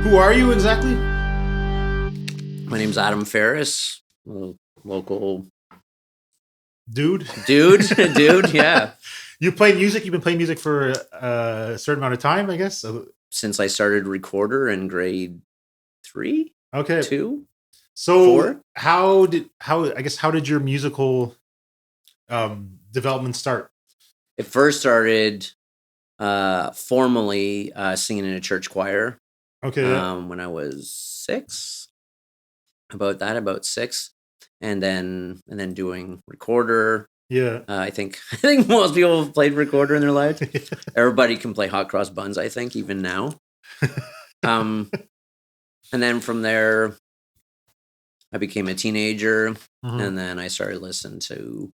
Who are you exactly? My name's Adam Ferris, a local Dude. dude, yeah. You play music? You've been playing music for a certain amount of time, I guess? Since I started recorder in grade 3, Okay. 2, So 4. how did your musical development start? It first started formally singing in a church choir Okay. when I was 6. About 6, and then doing recorder. Yeah. I think most people have played recorder in their lives. Everybody can play hot cross buns, I think, even now. And then from there, I became a teenager, and then I started listening to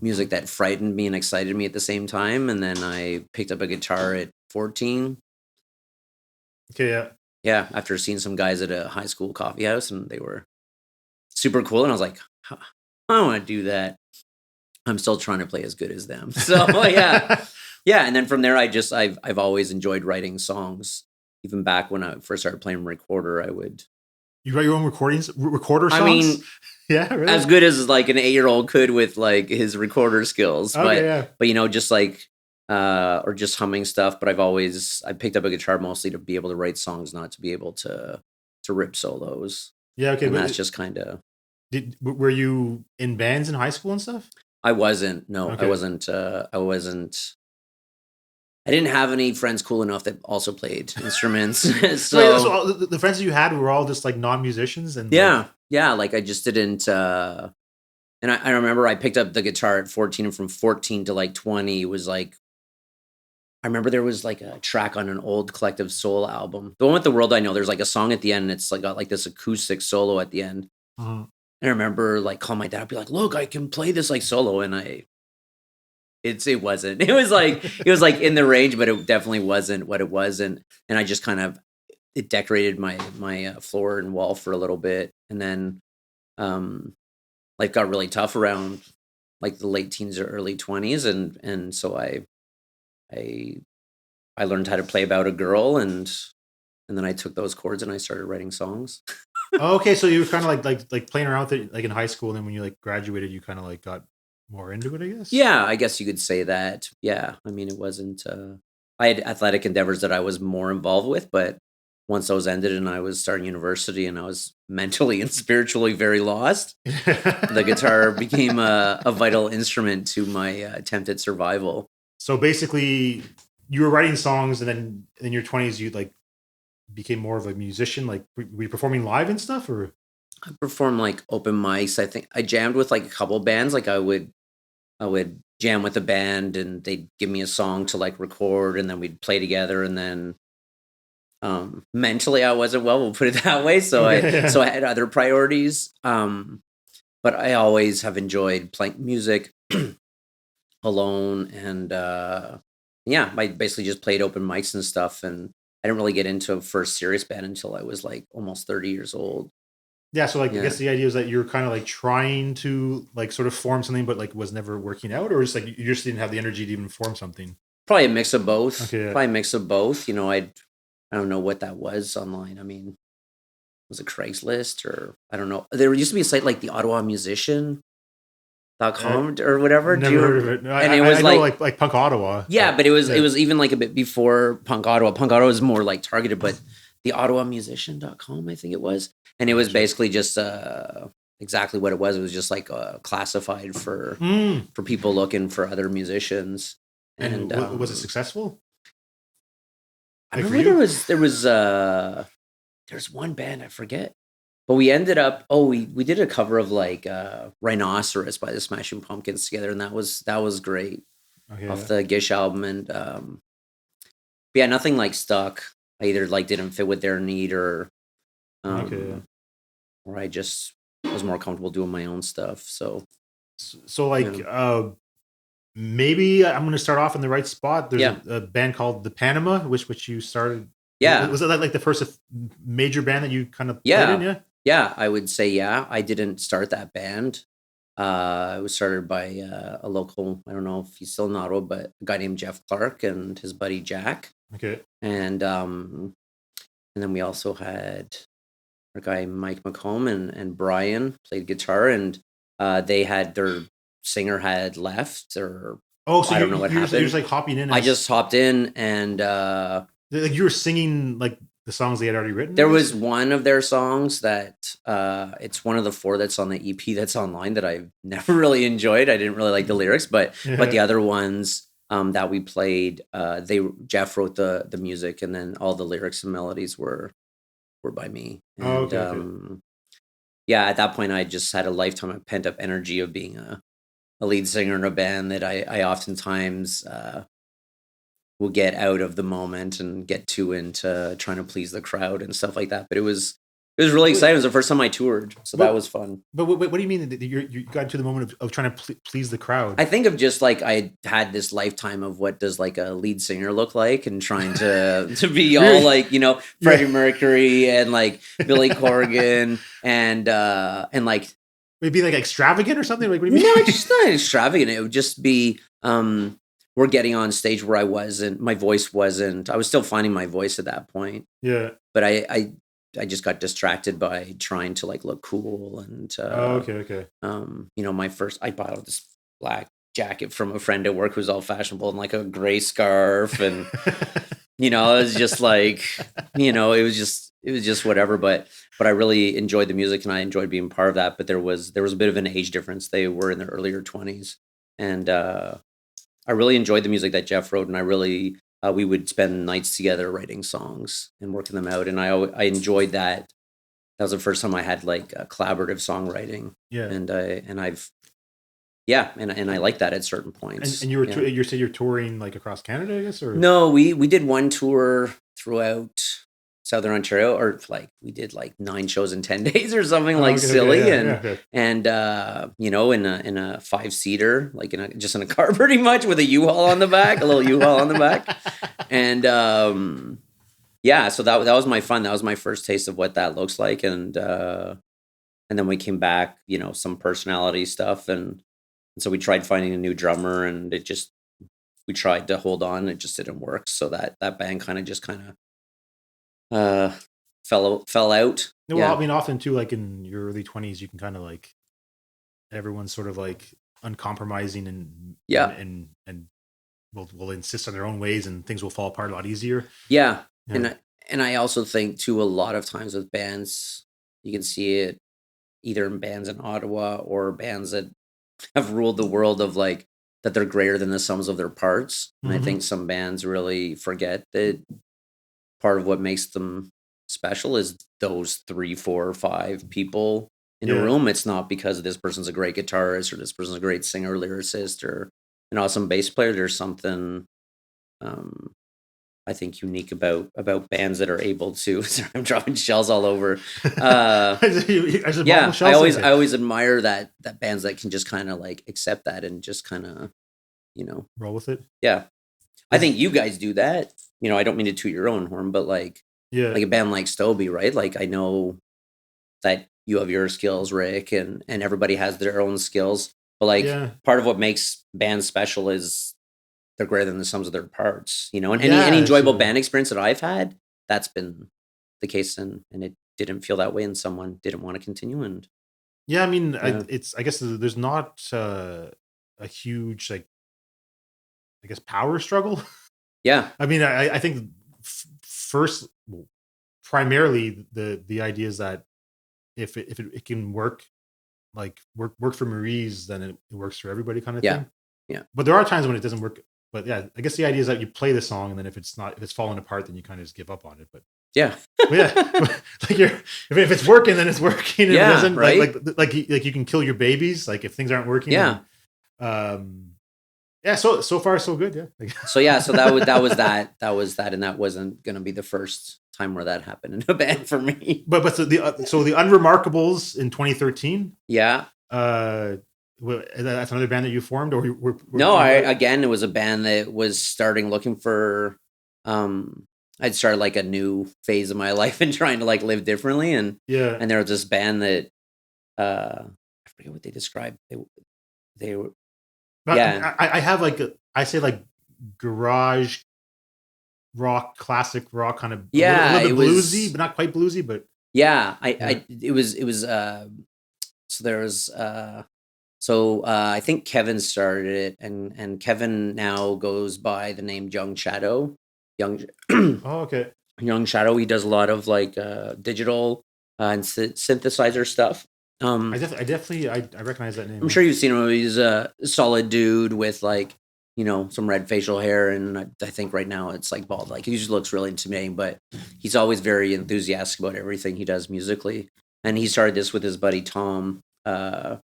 music that frightened me and excited me at the same time. And then I picked up a guitar at 14. Okay, yeah. Yeah, after seeing some guys at a high school coffee house, and they were super cool, and I was like, I want to do that. I'm still trying to play as good as them. So yeah. Yeah, and then from there, I've always enjoyed writing songs. Even back when I first started playing recorder, I would. You write your own recorder songs? I mean, yeah, really? As good as like an 8-year-old could with like his recorder skills. Okay, but just like or just humming stuff. But I picked up a guitar mostly to be able to write songs, not to be able to rip solos. Yeah, okay. And that's just kind of. Were you in bands in high school and stuff? I wasn't. No, Okay. I wasn't. I didn't have any friends cool enough that also played instruments. So the friends that you had were all just like non-musicians, and yeah. Like I just didn't. And I remember I picked up the guitar at 14, and from 14 to like 20 was like. I remember there was like a track on an old Collective Soul album, the one with The World I Know. There's like a song at the end, and it's like got like this acoustic solo at the end. And I remember like calling my dad, be like, "Look, I can play this like solo," and it wasn't. It was like in the range, but it definitely wasn't what it was. And I just kind of it decorated my floor and wall for a little bit, and then life got really tough around like the late teens or early 20s, and so I learned how to play About a Girl, and then I took those chords and I started writing songs. Okay, so you were kind of like playing around with it like in high school, and then when you like graduated, you kind of like got more into it, I guess. Yeah, I guess you could say that. Yeah, I mean, it wasn't. I had athletic endeavors that I was more involved with, but once those ended and I was starting university and I was mentally and spiritually very lost, the guitar became a vital instrument to my attempt at survival. So basically, you were writing songs, and then in your 20s, you like became more of a musician. Like, were you performing live and stuff, or? I performed like open mics. I think I jammed with like a couple bands. Like I would jam with a band, and they'd give me a song to like record, and then we'd play together. And then mentally, I wasn't well. We'll put it that way. So I had other priorities. But I always have enjoyed playing music alone, and I basically just played open mics and stuff. And I didn't really get into a first serious band until I was like almost 30 years old. Yeah, so like I guess the idea is that you're kind of like trying to like sort of form something, but like was never working out, or just like you just didn't have the energy to even form something. Probably a mix of both. Okay, yeah. Probably a mix of both. You know, I don't know what that was online. I mean, was it Craigslist or I don't know. There used to be a site like the Ottawa Musician.com or whatever. Never heard of it. And it I was know like Punk Ottawa. Yeah, but it was even like a bit before Punk Ottawa. Punk Ottawa was more like targeted, but the Ottawa Musician.com, I think it was. And it was basically just exactly what it was. It was just like classified for people looking for other musicians. And was it successful? I remember there's one band I forget, but we ended up we did a cover of like Rhinoceros by the Smashing Pumpkins together, and that was great off the Gish album. And yeah, nothing like stuck. I either like didn't fit with their need or I just was more comfortable doing my own stuff. So like maybe I'm going to start off in the right spot. There's a band called The Panama, which you started. Yeah, was it like the first major band that you kind of played in? Yeah, I would say yeah. I didn't start that band. It was started by a local. I don't know if he's still in Ottawa, but a guy named Jeff Clark and his buddy Jack. Okay. And and then we also had our guy Mike McComb and Brian played guitar, and they had their singer had left, or Oh, so I don't know what you're happened. just like hopping in. I just hopped in, and like you were singing like the songs they had already written. there was one of their songs that it's one of the 4 that's on the EP that's online that I've never really enjoyed. I didn't really like the lyrics, but the other ones that we played, Jeff wrote the music, and then all the lyrics and melodies were by me. And okay. yeah, at that point I just had a lifetime of pent up energy of being a lead singer in a band that I oftentimes will get out of the moment and get too into trying to please the crowd and stuff like that. But it was really exciting. It was the first time I toured, so that was fun. But what do you mean that you got to the moment of trying to please the crowd? I think of just like I had this lifetime of what does like a lead singer look like, and trying to be all like, you know, Freddie Mercury and like Billy Corgan and like maybe like extravagant or something. Like, what do you mean? No, just not extravagant. It would just be we're getting on stage where my voice wasn't. I was still finding my voice at that point. Yeah. But I just got distracted by trying to like look cool and okay. You know, I bought this black jacket from a friend at work who was all fashionable, and like a gray scarf, and you know, it was just like, you know, it was just whatever, but I really enjoyed the music and I enjoyed being part of that. But there was a bit of an age difference. They were in their earlier 20s, and I really enjoyed the music that Jeff wrote, and I really we would spend nights together writing songs and working them out, and I enjoyed that. That was the first time I had like a collaborative songwriting. Yeah. And I like that at certain points. And you said you're touring like across Canada, I guess, or no? We did one tour throughout Southern Ontario, or like we did like 9 shows in 10 days or something silly. And you know, in a 5-seater, like just in a car pretty much, with a U-Haul on the back, a little U-Haul on the back. And yeah, so that was my fun. That was my first taste of what that looks like. And then we came back, you know, some personality stuff, and so we tried finding a new drummer, and we tried to hold on, it just didn't work. So that band kind of fell out. No, well, I mean, often too, like in your early 20s, you can kind of like everyone's sort of like uncompromising and will insist on their own ways, and things will fall apart a lot easier. Yeah. And I also think too, a lot of times with bands, you can see it either in bands in Ottawa or bands that have ruled the world of like that they're greater than the sums of their parts. And I think some bands really forget that part of what makes them special is those 3, 4, 5 people in a room. It's not because this person's a great guitarist or this person's a great singer, lyricist, or an awesome bass player. There's something I think unique about bands that are able to. Sorry, I'm dropping shells all over. Yeah, I always admire that bands that can just kind of like accept that and just kind of, you know, roll with it. Yeah, I think you guys do that. You know, I don't mean to toot your own horn, but like a band like Stoby, right? Like I know that you have your skills, Rick, and everybody has their own skills. But like part of what makes bands special is they're greater than the sums of their parts, you know. And any enjoyable band experience that I've had, that's been the case, and it didn't feel that way, and someone didn't want to continue. And I mean, I guess there's not a huge like I guess power struggle. Yeah, I mean, I think first, primarily the idea is that if it can work, like work for Marie's, then it works for everybody, kind of thing. Yeah. But there are times when it doesn't work. But yeah, I guess the idea is that you play the song, and then if it's falling apart, then you kind of just give up on it. But yeah, like if it's working, then it's working. And yeah, it doesn't, right. Like you can kill your babies. Like if things aren't working. Yeah. Then, yeah. So far so good. Yeah. So that was that, and that wasn't going to be the first time where that happened in a band for me. But so the Unremarkables in 2013. Yeah. That's another band that you formed, or no? Again, it was a band that was looking for. I'd started like a new phase of my life and trying to like live differently, and there was this band that I forget what they described. They were. I have like I say like garage rock, classic rock, kind of Yeah, a little it bit bluesy, was. but not quite bluesy. But Yeah, yeah, it was. So there was. I think Kevin started it, and Kevin now goes by the name Young Shadow. Young oh, okay. Young Shadow. He does a lot of like digital and synthesizer stuff. I recognize that name. I'm Yeah. sure you've seen him. He's a solid dude with like, some red facial hair, and I think right now it's like bald. Like he just looks really intimidating, but he's always very enthusiastic about everything he does musically. And he started this with his buddy Tom on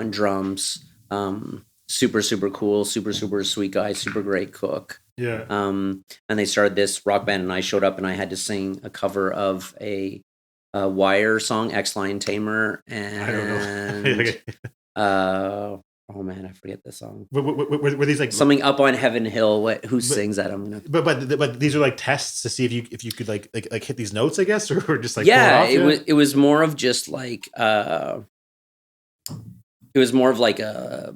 drums. Super super cool, super super sweet guy, super great cook. Yeah. And they started this rock band, and I showed up and I had to sing a cover of a Wire song, X Lion Tamer, I don't know. and oh man, I forget the song. Were these like Something up on Heaven Hill. Who but sings that? I'm gonna. but these are like tests to see if you could like hit these notes, I guess, or just like pull it Yeah, off. Yeah. it was more of just like it was more of like a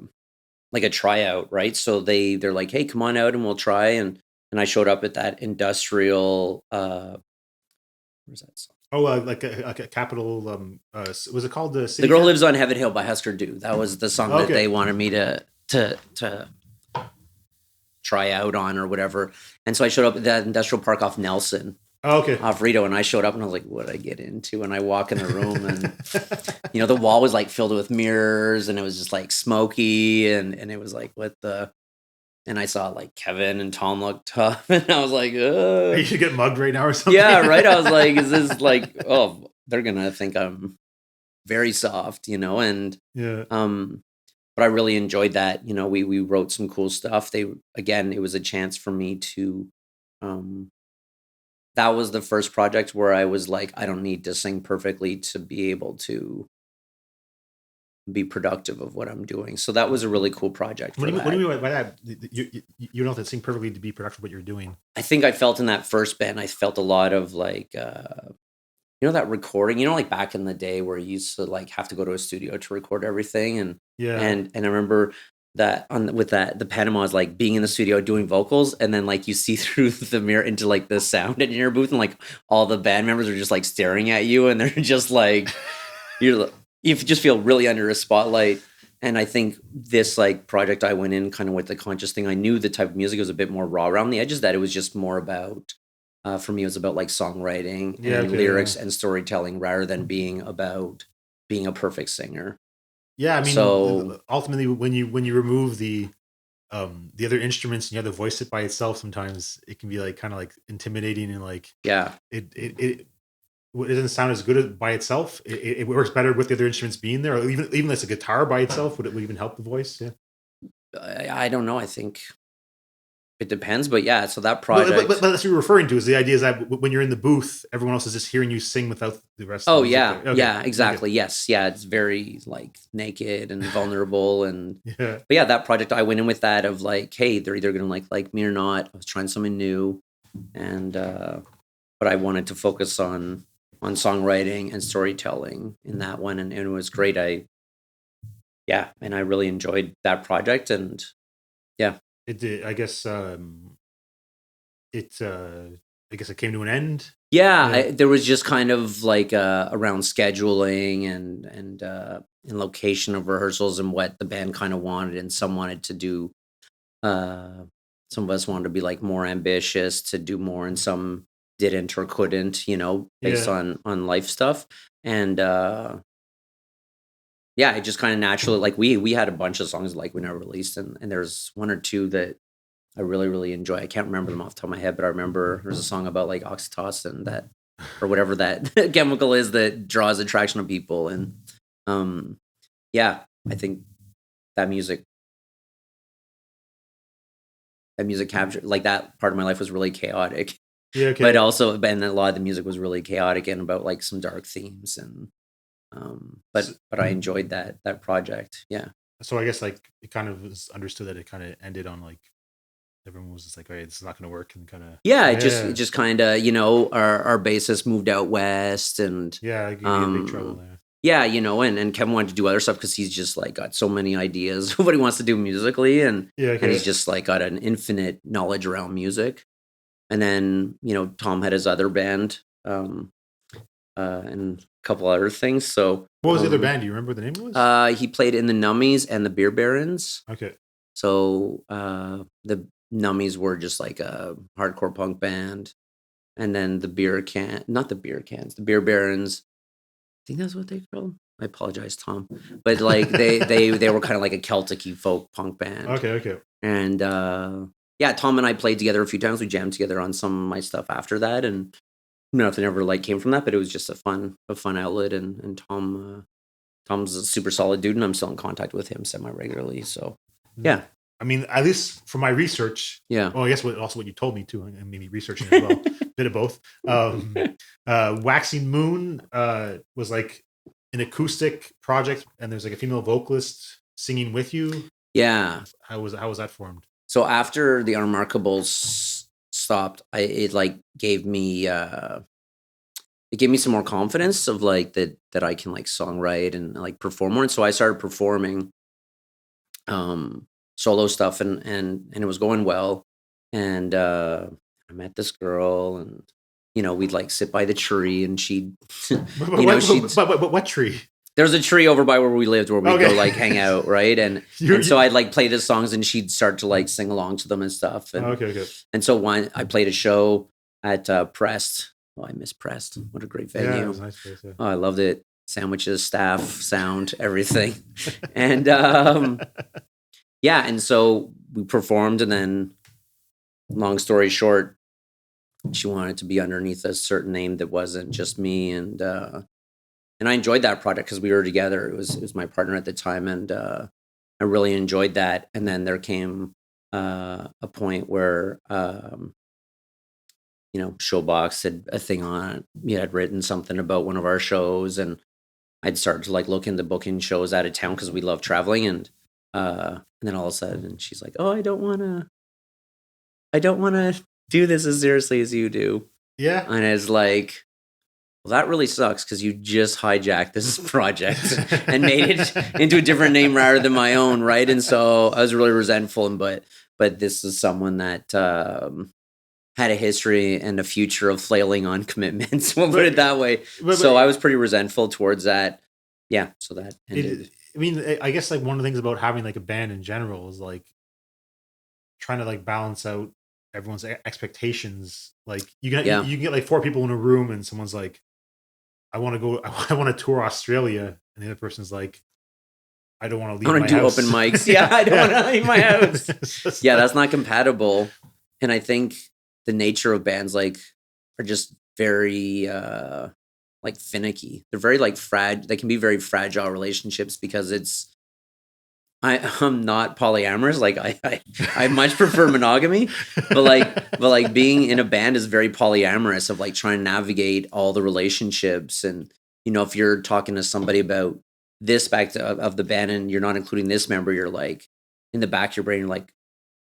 tryout, right? So they're like, hey, come on out and we'll try, and I showed up at that industrial. Where's that song? Oh, like a capital. Was it called the City? The Girl Who Lives on Heaven Hill by Husker Du. That was the song that Okay. they wanted me to try out on or whatever. And so I showed up at that industrial park off Nelson, Oh, okay. off Rito, and I showed up and I was like, what did I get into? And I walk in the room and the wall was like filled with mirrors, and it was just like smoky, and it was like, what the. And I saw like Kevin and Tom looked tough, and I was like, ugh. You should get mugged right now or something. Yeah, right. I was like, is this like, oh, they're gonna think I'm very soft, and Yeah. but I really enjoyed that. We wrote some cool stuff. It was a chance for me to that was the first project where I was like, I don't need to sing perfectly to be able to be productive of what I'm doing. So that was a really cool project. What do you mean by that? You don't have to sing perfectly to be productive what you're doing. I think I felt in that first band, I felt a lot of like, that recording, like back in the day where you used to like have to go to a studio to record everything. And, Yeah. and I remember that the Panama is like being in the studio doing vocals, and then like you see through the mirror into like the sound engineer booth, and like all the band members are just like staring at you, and they're just like, you just feel really under a spotlight. And I think this like project, I went in kind of with the conscious thing. I knew the type of music was a bit more raw around the edges, that it was just more about, for me, it was about like songwriting and lyrics and storytelling, rather than being about being a perfect singer. Yeah, I mean, So ultimately, when you remove the other instruments and you have the voice it by itself, sometimes it can be like kind of like intimidating, and like yeah, it doesn't sound as good by itself. It works better with the other instruments being there, or even as a guitar by itself. Would it even help the voice? Yeah. I don't know. I think it depends, but yeah. So that project. But that's what you're referring to, is the idea is that when you're in the booth, everyone else is just hearing you sing without the rest. Oh of the yeah, music. Okay. yeah, exactly. Okay. Yes, yeah. It's very like naked and vulnerable, and Yeah. But yeah, that project, I went in with that of like, hey, they're either gonna like me or not. I was trying something new, and but I wanted to focus on songwriting and storytelling in that one, and it was great. And I really enjoyed that project, and yeah. It did. I guess it came to an end. Yeah, there was just kind of like around scheduling and location of rehearsals and what the band kind of wanted, and some wanted to do. Some of us wanted to be like more ambitious to do more, and some didn't or couldn't, based on life stuff. And it just kind of naturally, like we had a bunch of songs like we never released, and there's one or two that I really, really enjoy. I can't remember them off the top of my head, but I remember there's a song about like oxytocin, that, or whatever that chemical is that draws attraction to people. And I think that music captured, like, that part of my life was really chaotic. Yeah, okay. But also, and a lot of the music was really chaotic and about like some dark themes, and but I enjoyed that project. Yeah. So I guess like it kind of was understood that it kind of ended on like everyone was just like, "Hey, this is not going to work," and kind of it just kind of our bassist moved out west, and it gave me a big trouble there. Yeah, and Kevin wanted to do other stuff because he's just like got so many ideas of what he wants to do musically, and and he's just like got an infinite knowledge around music. And then, Tom had his other band, and a couple other things. So What was the other band? Do you remember what the name was? he played in the Nummies and the Beer Barons. Okay. So the Nummies were just like a hardcore punk band, and then the not the beer cans, the Beer Barons. I think that's what they called. I apologize, Tom, but like they were kind of like a Celtic-y folk punk band. Okay. And yeah, Tom and I played together a few times. We jammed together on some of my stuff after that, and nothing ever like came from that. But it was just a fun outlet. And Tom's a super solid dude, and I'm still in contact with him semi-regularly. So yeah. I mean, at least for my research. Yeah. Well, I guess what you told me too, and maybe researching as well. Bit of both. Waxing Moon was like an acoustic project, and there's like a female vocalist singing with you. Yeah. How was that formed? So after the Unremarkables stopped, it gave me some more confidence of like that I can like songwrite and like perform more. And so I started performing solo stuff, and it was going well. And I met this girl, and we'd like sit by the tree, and she'd But what tree? There's a tree over by where we lived where we'd go like hang out, right? And so I'd like play the songs, and she'd start to like sing along to them and stuff. And, okay. And so I played a show at Prest. Oh, I miss Prest. What a great venue. Yeah, it was a nice place, yeah. Oh, I loved it. Sandwiches, staff, sound, everything. And yeah, and so we performed, and then long story short, she wanted to be underneath a certain name that wasn't just me, and I enjoyed that project because we were together. It was my partner at the time, and I really enjoyed that. And then there came a point where Showbox had a thing on it. Had written something about one of our shows, and I'd started to like look into booking shows out of town because we love traveling. And then all of a sudden, she's like, "Oh, I don't want to do this as seriously as you do." Yeah, and it's like, well, that really sucks because you just hijacked this project and made it into a different name rather than my own, right? And so I was really resentful. But this is someone that had a history and a future of flailing on commitments. We'll put it that way. So I was pretty resentful towards that. Yeah, so that ended. I guess like one of the things about having like a band in general is like trying to like balance out everyone's expectations. Like you can get like 4 people in a room, and someone's like, I want to tour Australia, and the other person's like, I don't want to leave my house. I want to do open mics. Yeah, I don't want to leave my house. Yeah, that's not compatible. And I think the nature of bands like are just very like finicky. They're very like they can be very fragile relationships because I'm not polyamorous. Like I much prefer monogamy, but like being in a band is very polyamorous of like trying to navigate all the relationships. And if you're talking to somebody about this aspect of the band and you're not including this member, you're like in the back of your brain, you're like,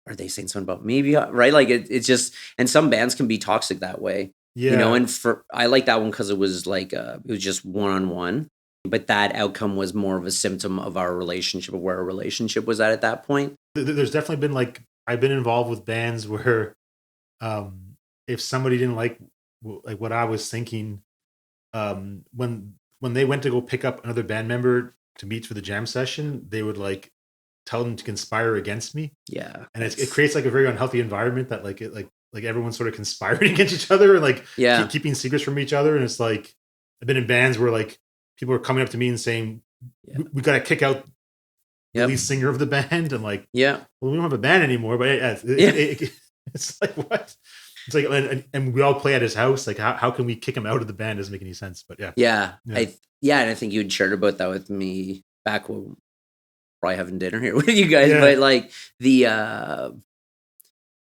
are they saying something about me? Right? Like it's just, and some bands can be toxic that way. Yeah. And I like that one because it was like it was just one-on-one. But that outcome was more of a symptom of our relationship, of where our relationship was at that point. There's definitely been like, I've been involved with bands where if somebody didn't like what I was thinking, when they went to go pick up another band member to meet for the jam session, they would like tell them to conspire against me. Yeah. And it creates like a very unhealthy environment that like everyone's sort of conspiring against each other and like keeping secrets from each other. And it's like, I've been in bands where like people are coming up to me and saying, we got to kick out the lead singer of the band. And like, well, we don't have a band anymore, but it's like, what? It's like, and we all play at his house. Like, how can we kick him out of the band? Doesn't make any sense, but yeah. And I think you'd shared about that with me back when probably having dinner here with you guys, but like the,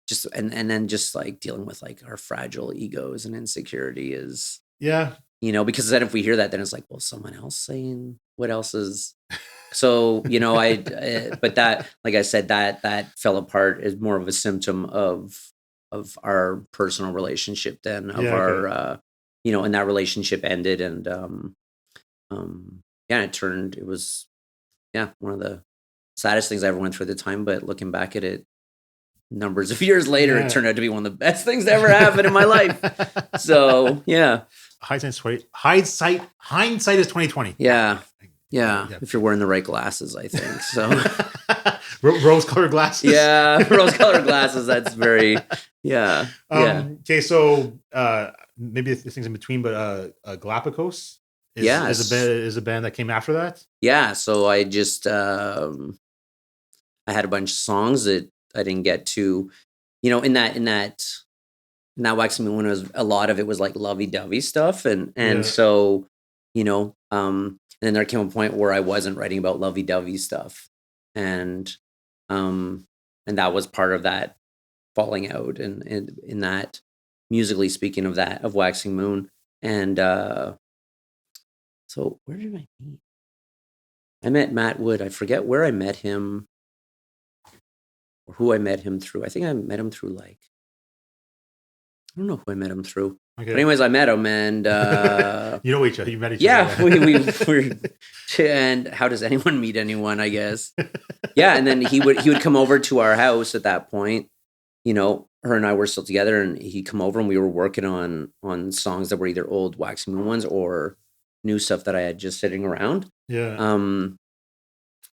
just, and then just like dealing with like our fragile egos and insecurity is, because then if we hear that, then it's like, well, someone else saying what else is. So, but that, like I said, that fell apart is more of a symptom of our personal relationship than of our, and that relationship ended. And, it was one of the saddest things I ever went through at the time, but looking back at it, numbers of years later, Yeah. it turned out to be one of the best things that ever happened in my life. So yeah, hindsight is 2020. yeah. If you're wearing the right glasses, I think so. Rose-colored glasses. Yeah, rose-colored glasses. That's very yeah. Okay, so maybe the things in between, but Galapagos is a band that came after that. Yeah, so I just I had a bunch of songs that I didn't get to, in that Waxing Moon was a lot of it was like lovey-dovey stuff, and so and then there came a point where I wasn't writing about lovey-dovey stuff, and that was part of that falling out, and in that, musically speaking, of Waxing Moon, and so where did I meet? I met Matt Wood. I forget where I met him or who I met him through. I think I met him through I don't know who I met him through. Okay. But anyways, I met him, and you know each other. You met each other. Yeah, we and how does anyone meet anyone? I guess. Yeah, and then he would come over to our house at that point. Her and I were still together, and he'd come over, and we were working on songs that were either old Waxing Moon ones or new stuff that I had just sitting around. Yeah.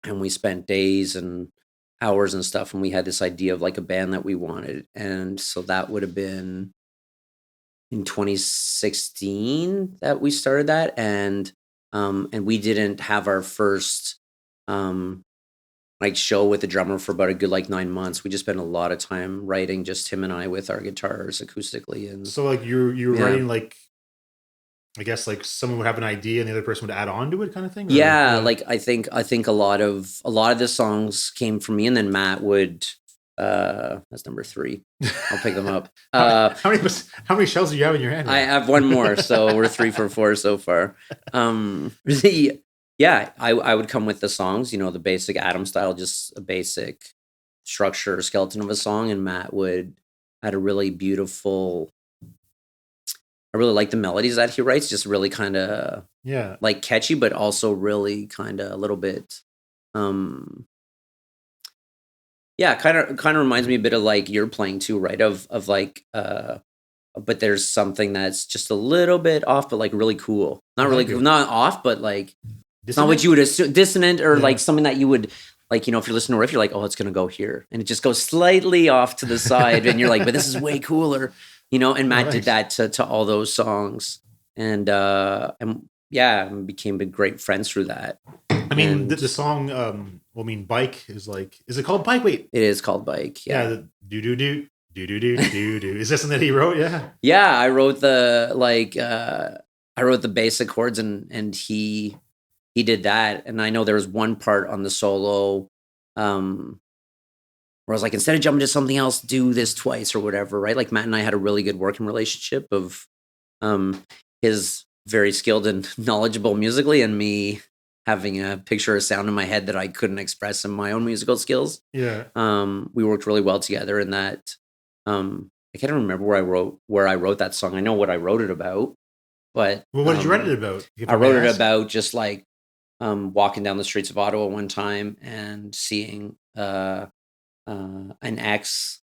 And we spent days and hours and stuff, and we had this idea of like a band that we wanted, and so that would have been in 2016 that we started that, and we didn't have our first show with the drummer for about a good 9 months. We just spent a lot of time writing, just him and I with our guitars acoustically, and so you're writing I guess someone would have an idea and the other person would add on to it, kind of thing. Or, yeah, I think a lot of the songs came from me, and then Matt would. That's number 3. I'll pick them up. How many shells do you have in your hand? I have one more, so we're 3 for 4 so far. I would come with the songs, the basic Adam style, just a basic structure, skeleton of a song, and Matt had a really beautiful. I really like the melodies that he writes, just really kind of catchy, but also really kind of a little bit kind of reminds me a bit of you're playing too, right? Of but there's something that's just a little bit off, but really cool. Not really not off, but it's not what you would assume, dissonant, or something that you would if you're listening to a riff, you're like, oh, it's gonna go here, and it just goes slightly off to the side, and you're like, but this is way cooler. And Matt did that to all those songs, and became great friends through that. I mean, the song, Bike is is it called Bike? Wait. It is called Bike, yeah. Yeah, do. Is this something that he wrote? Yeah. Yeah, I wrote the, basic chords, and he did that, and I know there was one part on the solo, where I was like, instead of jumping to something else, do this twice or whatever, right? Matt and I had a really good working relationship of his very skilled and knowledgeable musically, and me having a picture of sound in my head that I couldn't express in my own musical skills. Yeah. We worked really well together in that. I can't remember where I wrote that song. I know what I wrote it about, but what did you write it about? I wrote it about just walking down the streets of Ottawa one time and seeing an ex,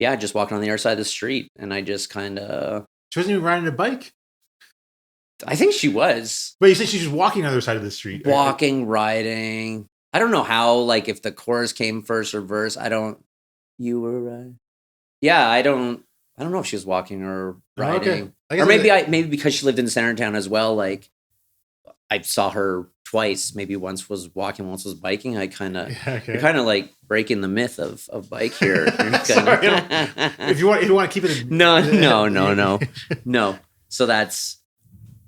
just walking on the other side of the street, and I just kind of. She wasn't even riding a bike. I think she was. But you said she's just walking on the other side of the street. Walking, riding. I don't know how. If the chorus came first or verse. I don't. You were right. Yeah, I don't know if she was walking or riding, or maybe because she lived in Centertown as well. I saw her twice. Maybe once was walking, once was biking. I kind of, you're kind of breaking the myth of bike here. Sorry, if you want to keep it. No. So that's,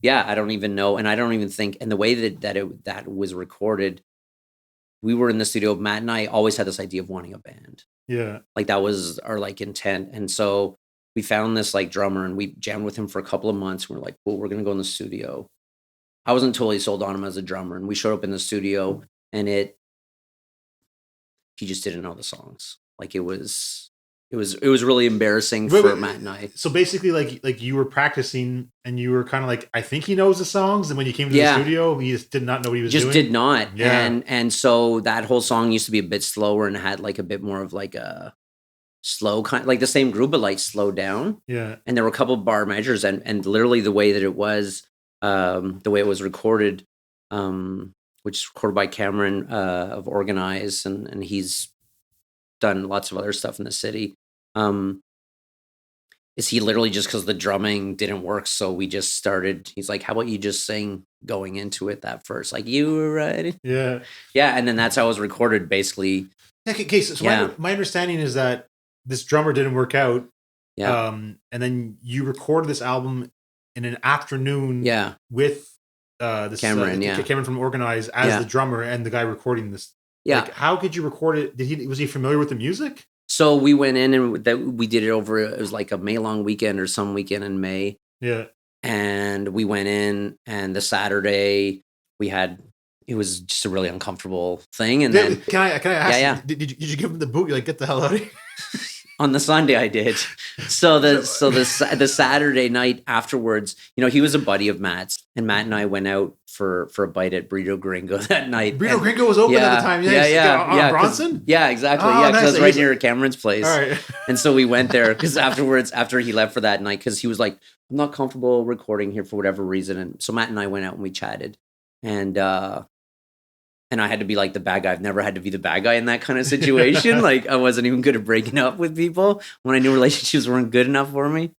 I don't even know, and I don't even think. And the way that was recorded, we were in the studio. Matt and I always had this idea of wanting a band. Yeah, that was our intent, and so we found this drummer, and we jammed with him for a couple of months. We're like, well, we're gonna go in the studio. I wasn't totally sold on him as a drummer, and we showed up in the studio, and he just didn't know the songs. It was It was really embarrassing for Matt and I. So basically, like you were practicing and you were kind of like, I think he knows the songs, and when you came to the studio, he just did not know what he was doing. Just did not. Yeah. And so that whole song used to be a bit slower and had like a bit more of like a slow kind, like the same group, but like slowed down. Yeah. And there were a couple of bar measures, and literally the way that it was, the way it was recorded, which is recorded by Cameron of Organize, and he's done lots of other stuff in the city. Is he literally just because the drumming didn't work, so we just started. He's like, "How about you just sing going into it that first, like you were right." Yeah. Yeah, and then that's how it was recorded, basically. Okay, so my understanding is that this drummer didn't work out. Yeah. And then you recorded this album in an afternoon. Yeah. With this Cameron. Cameron from Organize as the drummer and the guy recording this. Yeah. Like, how could you record it? Was he familiar with the music? So we went in and we did it over. It was like a May long weekend or some weekend in May. Yeah. And we went in, and the Saturday it was just a really uncomfortable thing. And then can I ask? Yeah. Did you give him the boot? You're like, get the hell out of here. On the Sunday I did. So the Saturday night afterwards, he was a buddy of Matt's, and Matt and I went out for a bite at Burrito Gringo that night. Burrito Gringo was open at the time. Yeah. Bronson? Yeah, exactly. Oh, yeah, because nice. it was right near Cameron's place. All right. And so we went there because after he left for that night, because he was like, I'm not comfortable recording here for whatever reason. And so Matt and I went out and we chatted. And I had to be like the bad guy. I've never had to be the bad guy in that kind of situation. Like, I wasn't even good at breaking up with people when I knew relationships weren't good enough for me,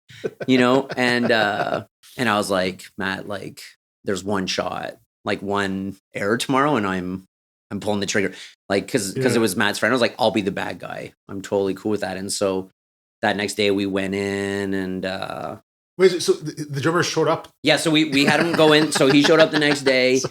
And I was like, Matt, like, there's one shot, like one error tomorrow, and I'm pulling the trigger, like, because it was Matt's friend. I was like, I'll be the bad guy. I'm totally cool with that. And so that next day we went in and. Wait, so the drummer showed up? Yeah, so we had him go in. So he showed up the next day,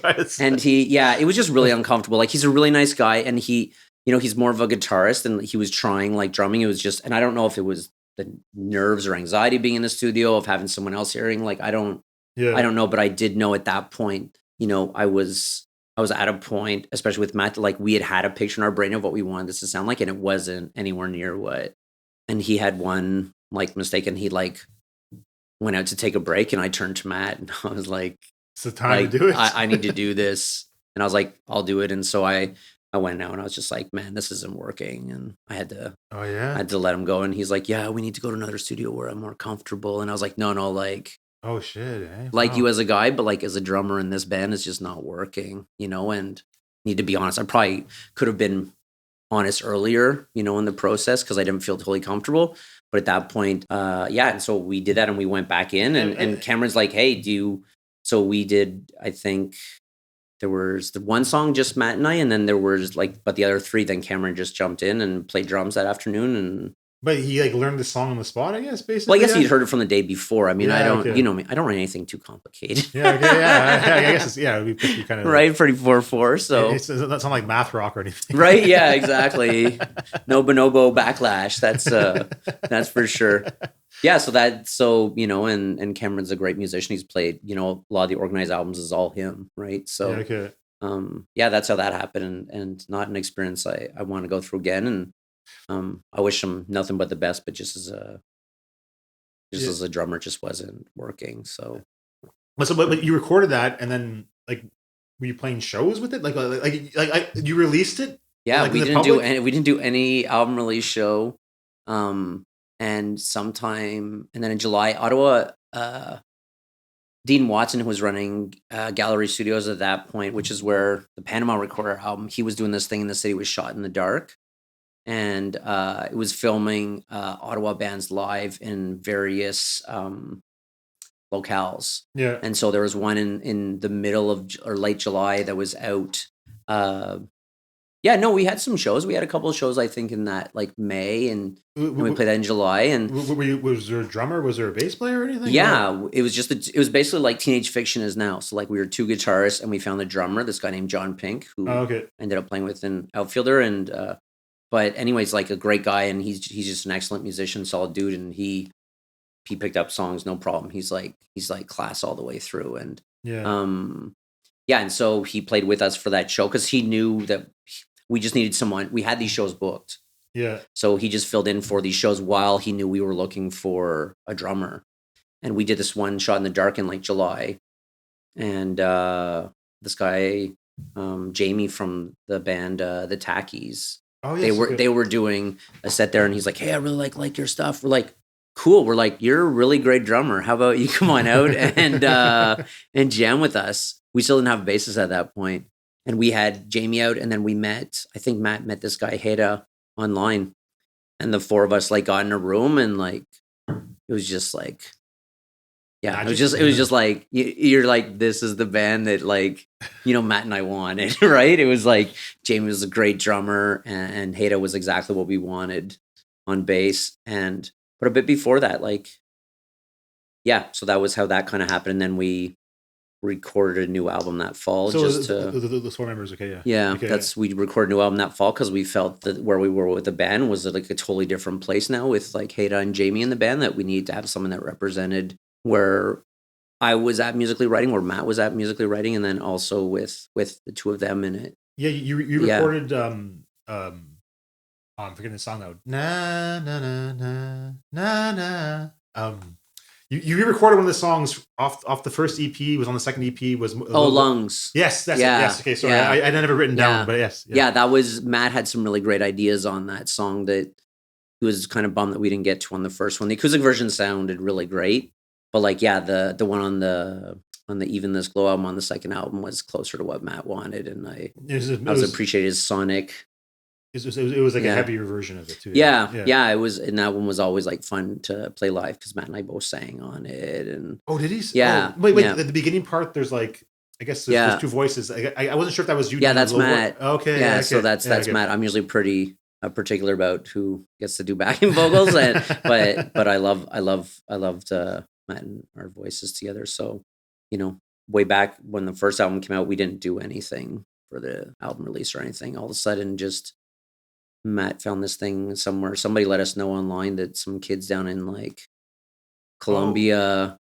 and it was just really uncomfortable. Like, he's a really nice guy, and he's more of a guitarist, and he was trying like drumming. It was just, and I don't know if it was the nerves or anxiety being in the studio of having someone else hearing. Like, I don't know, but I did know at that point, I was at a point, especially with Matt, like we had a picture in our brain of what we wanted this to sound like, and it wasn't anywhere near what. And he had one like mistake, and he like went out to take a break, and I turned to Matt and I was like, it's the time to do it. I need to do this. And I was like, I'll do it. And so I went out and I was just like, man, this isn't working. And I had to let him go. And he's like, yeah, we need to go to another studio where I'm more comfortable. And I was like, no, like, oh shit. Eh? Like, you as a guy, but like as a drummer in this band, it's just not working, and need to be honest. I probably could have been honest earlier, in the process, because I didn't feel totally comfortable. But at that point, and so we did that, and we went back in, and Cameron's like, hey, so we did, I think there was the one song, just Matt and I, and then there was like, but the other three, then Cameron just jumped in and played drums that afternoon. But he like learned the song on the spot, I guess, basically. Well, I guess he'd heard it from the day before. I mean, I don't, you know me, I don't write anything too complicated. I guess we kind of right, pretty 4/4. So it doesn't sound like math rock or anything, right? Yeah, exactly. No bonobo backlash. That's for sure. Yeah, so and Cameron's a great musician. He's played, a lot of the Organized albums is all him, right? So that's how that happened, and not an experience I want to go through again. And I wish him nothing but the best, but just as a drummer, just wasn't working. So, but you recorded that, and then like, were you playing shows with it? Like you released it? Yeah, like, we didn't do any album release show. And then in July, Ottawa, Dean Watson, who was running Gallery Studios at that point, which is where the Panama Recorder album, he was doing this thing in the city, was shot in the dark. And it was filming Ottawa bands live in various locales. Yeah. And so there was one in the middle of or late July that was out. We had some shows. We had a couple of shows, I think, in that like May, and we played that in July. And was there a drummer? Was there a bass player or anything? Yeah, it was it was basically like Teenage Fiction is now. So like we were two guitarists, and we found the drummer, this guy named John Pink, who ended up playing with an Outfielder. And but anyways, like a great guy, and he's just an excellent musician, solid dude, and he picked up songs, no problem. He's like class all the way through, and and so he played with us for that show because he knew that we just needed someone. We had these shows booked, Yeah. So he just filled in for these shows while he knew we were looking for a drummer. And we did this one shot in the dark in like July. And this guy, Jamie from the band The Tackies, Oh yes. they were doing a set there, and he's like, "Hey, I really like your stuff." We're like, "Cool." We're like, "You're a really great drummer. How about you come on out and jam with us?" We still didn't have a bassist at that point, and we had Jamie out, and then we met. I think Matt met this guy Heda online, and the four of us like got in a room, and like it was just like. Yeah, it was just like you're like, this is the band that like, Matt and I wanted, right? It was like Jamie was a great drummer, and Heda was exactly what we wanted on bass. But a bit before that, like, yeah, so that was how that kind of happened. And then we recorded a new album that fall. So the four members, okay, yeah. Yeah, okay. We recorded a new album that fall because we felt that where we were with the band was like a totally different place now with like Heda and Jamie in the band, that we need to have someone that represented where I was at musically writing, where Matt was at musically writing, and then also with the two of them in it. Yeah, you recorded I'm forgetting the song now. Na na na na na na. You re-recorded one of the songs off the first EP. Was on the second EP. Was Lungs. Yes, that's it. Yes. Okay, sorry, I had never written down, but yes. Yeah, that was Matt had some really great ideas on that song that he was kind of bummed that we didn't get to on the first one. The acoustic version sounded really great. But like, yeah, the one on the Even This Glow album on the second album was closer to what Matt wanted, and I appreciated his sonic. It was like a heavier version of it too. Yeah. It was, and that one was always like fun to play live because Matt and I both sang on it. And did he? Yeah. Oh, wait. At the beginning part, there's like, I guess there's two voices. I wasn't sure if that was you. Yeah, that's Matt. Okay. Yeah, so that's Matt. I'm usually pretty particular about who gets to do backing vocals, but I loved Matt and our voices together. So, way back when the first album came out, we didn't do anything for the album release or anything. All of a sudden, just Matt found this thing somewhere. Somebody let us know online that some kids down in like Colombia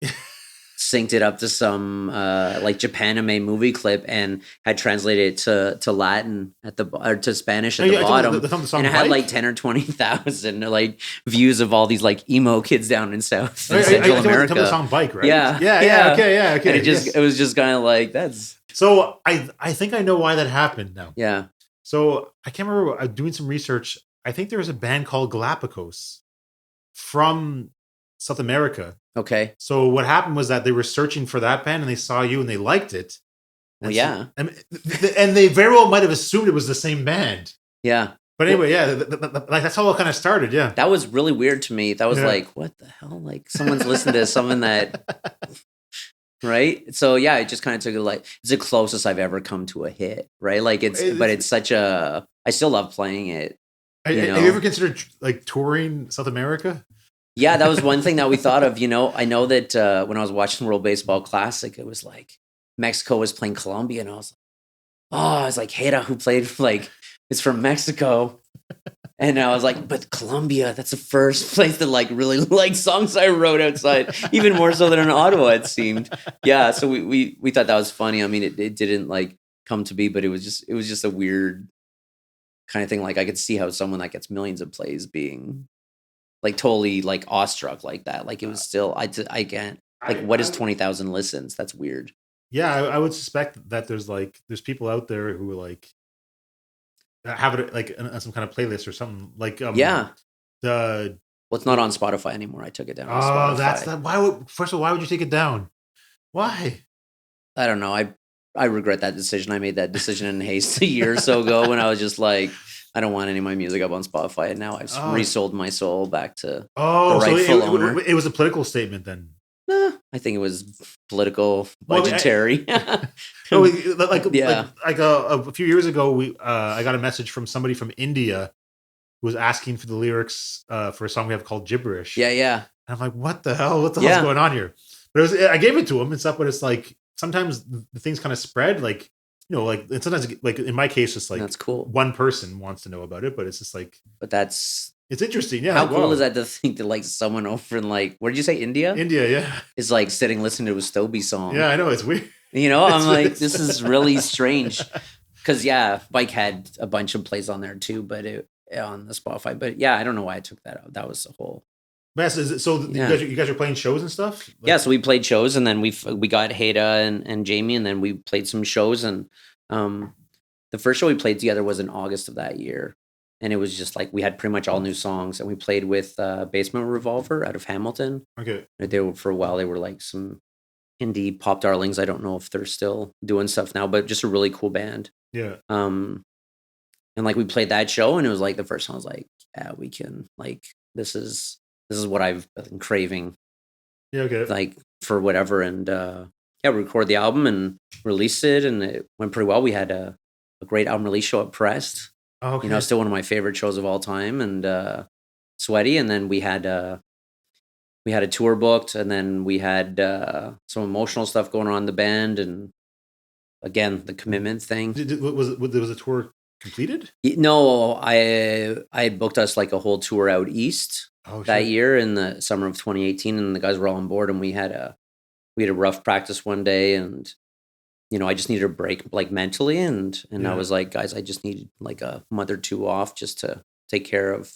synced it up to some like Japanime movie clip and had translated it to Latin or to Spanish at the bottom, and it had like 10 or 20,000 like views of all these like emo kids down in Central America. The song Bike, right? Yeah. Okay. And it was just kind of like that's. So I think I know why that happened now. Yeah. So I can't remember. Doing some research. I think there was a band called Galapagos from South America. Okay. So what happened was that they were searching for that band and they saw you and they liked it. Well, yeah. And they very well might have assumed it was the same band. Yeah. But anyway, like that's how it kind of started. Yeah. That was really weird to me. That was like, what the hell? Like someone's listened to something that, right? So yeah, it just kind of took it like, it's the closest I've ever come to a hit, right? Like it's such a, I still love playing it. Have you ever considered like touring South America? Yeah, that was one thing that we thought of. I know that when I was watching World Baseball Classic, it was like Mexico was playing Colombia, and I was like, Heda, who played is from Mexico, and I was like, but Colombia, that's the first place that like really like songs I wrote outside, even more so than in Ottawa, it seemed. Yeah, so we thought that was funny. I mean, it didn't like come to be, but it was just a weird kind of thing. Like I could see how someone that gets millions of plays being like totally like awestruck like that. Like it was still, I can't, like what is 20,000 listens? That's weird. Yeah. I would suspect that there's people out there who like have it like on some kind of playlist or something like, well, it's not on Spotify anymore. I took it down. That's that. First of all, why would you take it down? Why? I don't know. I regret that decision. I made that decision in haste a year or so ago when I was just like, I don't want any of my music up on Spotify, and now I've resold my soul back to the rightful owner. It was a political statement then. I think it was political, budgetary. A few years ago, I got a message from somebody from India who was asking for the lyrics for a song we have called Gibberish. Yeah. And I'm like, what the hell? What the hell's going on here? But I gave it to him and stuff, but it's like sometimes the things kind of spread like. And sometimes, like in my case, it's like that's cool. One person wants to know about it, but it's just like, it's interesting. Yeah. How cool is that to think that like someone over in like, where did you say India? India, yeah. Is like sitting listening to a Stoby song. Yeah, I know, it's weird. I'm like, this is really strange. Because Bike had a bunch of plays on there too, but on the Spotify. But yeah, I don't know why I took that out. That was the whole. Yes, so Yeah. you guys are playing shows and stuff? Like, Yeah, so we played shows, and then we got Haida and Jamie, and then we played some shows. And the first show we played together was in August of that year, and it was just like we had pretty much all new songs, and we played with Basement Revolver out of Hamilton. okay. They were, for a while, they were like some indie pop darlings. I don't know if they're still doing stuff now, but just a really cool band. Yeah. And like we played that show, and it was like the first time I was like, yeah, we can, like, this is what I've been craving. Yeah, okay. Like, for whatever. And yeah, we recorded the album and released it, and it went pretty well. We had a great album release show at Pressed. Oh, okay. You know, still one of my favorite shows of all time, and sweaty. And then we had a tour booked, and then we had some emotional stuff going on in the band, and again, the commitment thing. Was a tour completed? No, I had booked us like a whole tour out east that year in the summer of 2018, and the guys were all on board, and we had a rough practice one day, and you know, I just needed a break, like, mentally, and I was like, guys, I just need like a month or two off just to take care of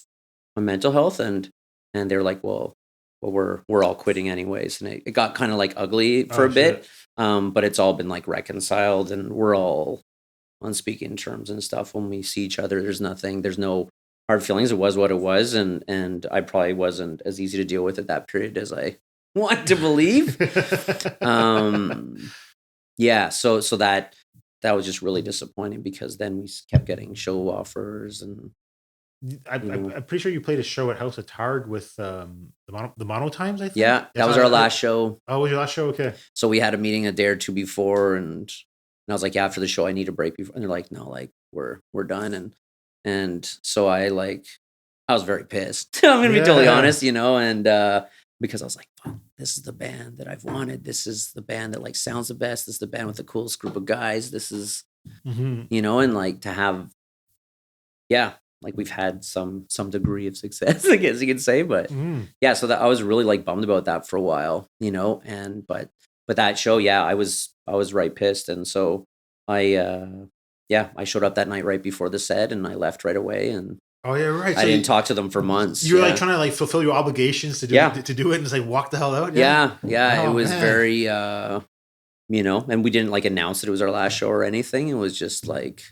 my mental health, and they were like, well, we're all quitting anyways, and it got kind of like ugly for a bit, but it's all been like reconciled, and we're all on speaking terms and stuff. When we see each other, there's no hard feelings. It was what it was, and I probably wasn't as easy to deal with at that period as I want to believe. Yeah, so that was just really disappointing, because then we kept getting show offers, and I'm pretty sure you played a show at House of Targ with the Mono Times, I think. Yeah, that was our last show. Oh, was your last show? Okay. So we had a meeting a day or two before, and I was like, yeah, after the show, I need a break before. And they're like, no, like, we're done. And so I was very pissed. I'm gonna be totally honest, you know, and because I was like, fuck, this is the band that I've wanted. This is the band that like sounds the best. This is the band with the coolest group of guys. This is, you know, and like to have, yeah, like we've had some degree of success, I guess you could say, but yeah, so that I was really like bummed about that for a while, you know, and but that show, yeah, I was right pissed, and so I showed up that night right before the set, and I left right away, and oh yeah, right. I didn't talk to them for months. You were like trying to like fulfill your obligations to do it, and just like walk the hell out. Yeah. Oh, it was very, you know, and we didn't like announce that it was our last show or anything. It was just like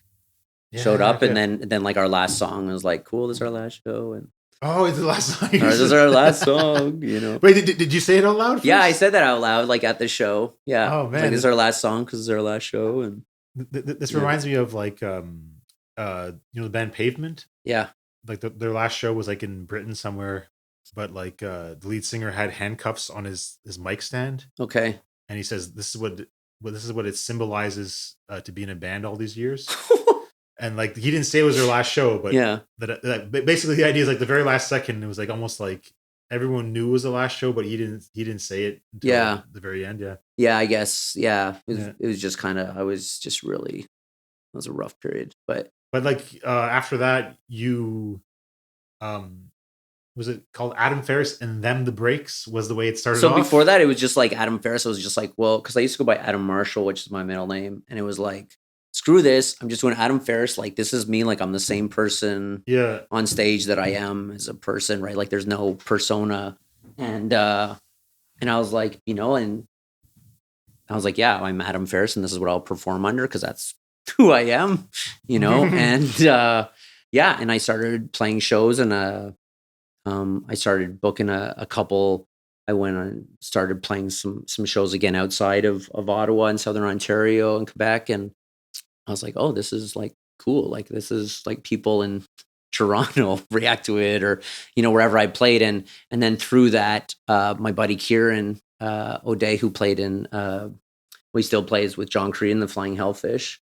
showed up, and then like our last song was like, cool, this is our last show, and it's the last song. This is our last song, you know. Wait, did you say it out loud first? Yeah, I said that out loud, like at the show. Yeah. Oh man, like, this is our last song because it's our last show, and this reminds me of like you know, the band Pavement. Yeah. Like their last show was like in Britain somewhere, but like the lead singer had handcuffs on his mic stand. Okay. And he says this is what it symbolizes to be in a band all these years. And like he didn't say it was their last show, but that basically the idea is like the very last second, it was like almost like everyone knew it was the last show, but he didn't say it until the very end. Yeah, I guess. Yeah. It was just kind of, it was a rough period, but like after that, you was it called Adam Ferris and Them the Breaks was the way it started. So off? Before that, it was just like Adam Ferris. I was just like, well, because I used to go by Adam Marshall, which is my middle name, and it was like, screw this, I'm just doing Adam Ferris. Like, this is me. Like, I'm the same person on stage that I am as a person, right? Like, there's no persona. And I was like, you know, and I was like, yeah, I'm Adam Ferris, and this is what I'll perform under, because that's who I am, you know. And and I started playing shows, and I started booking a couple. I went and started playing some shows again outside of Ottawa and Southern Ontario and Quebec, and I was like, oh, this is like cool. Like, this is like people in Toronto react to it, or, you know, wherever I played. And then through that, my buddy Kieran O'Day, who played in, he still plays with John Cree and the Flying Hellfish.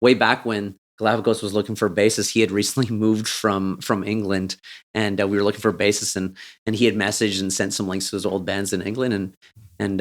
Way back when Galapagos was looking for a bassist, he had recently moved from England, and we were looking for a bassist, and he had messaged and sent some links to his old bands in England, and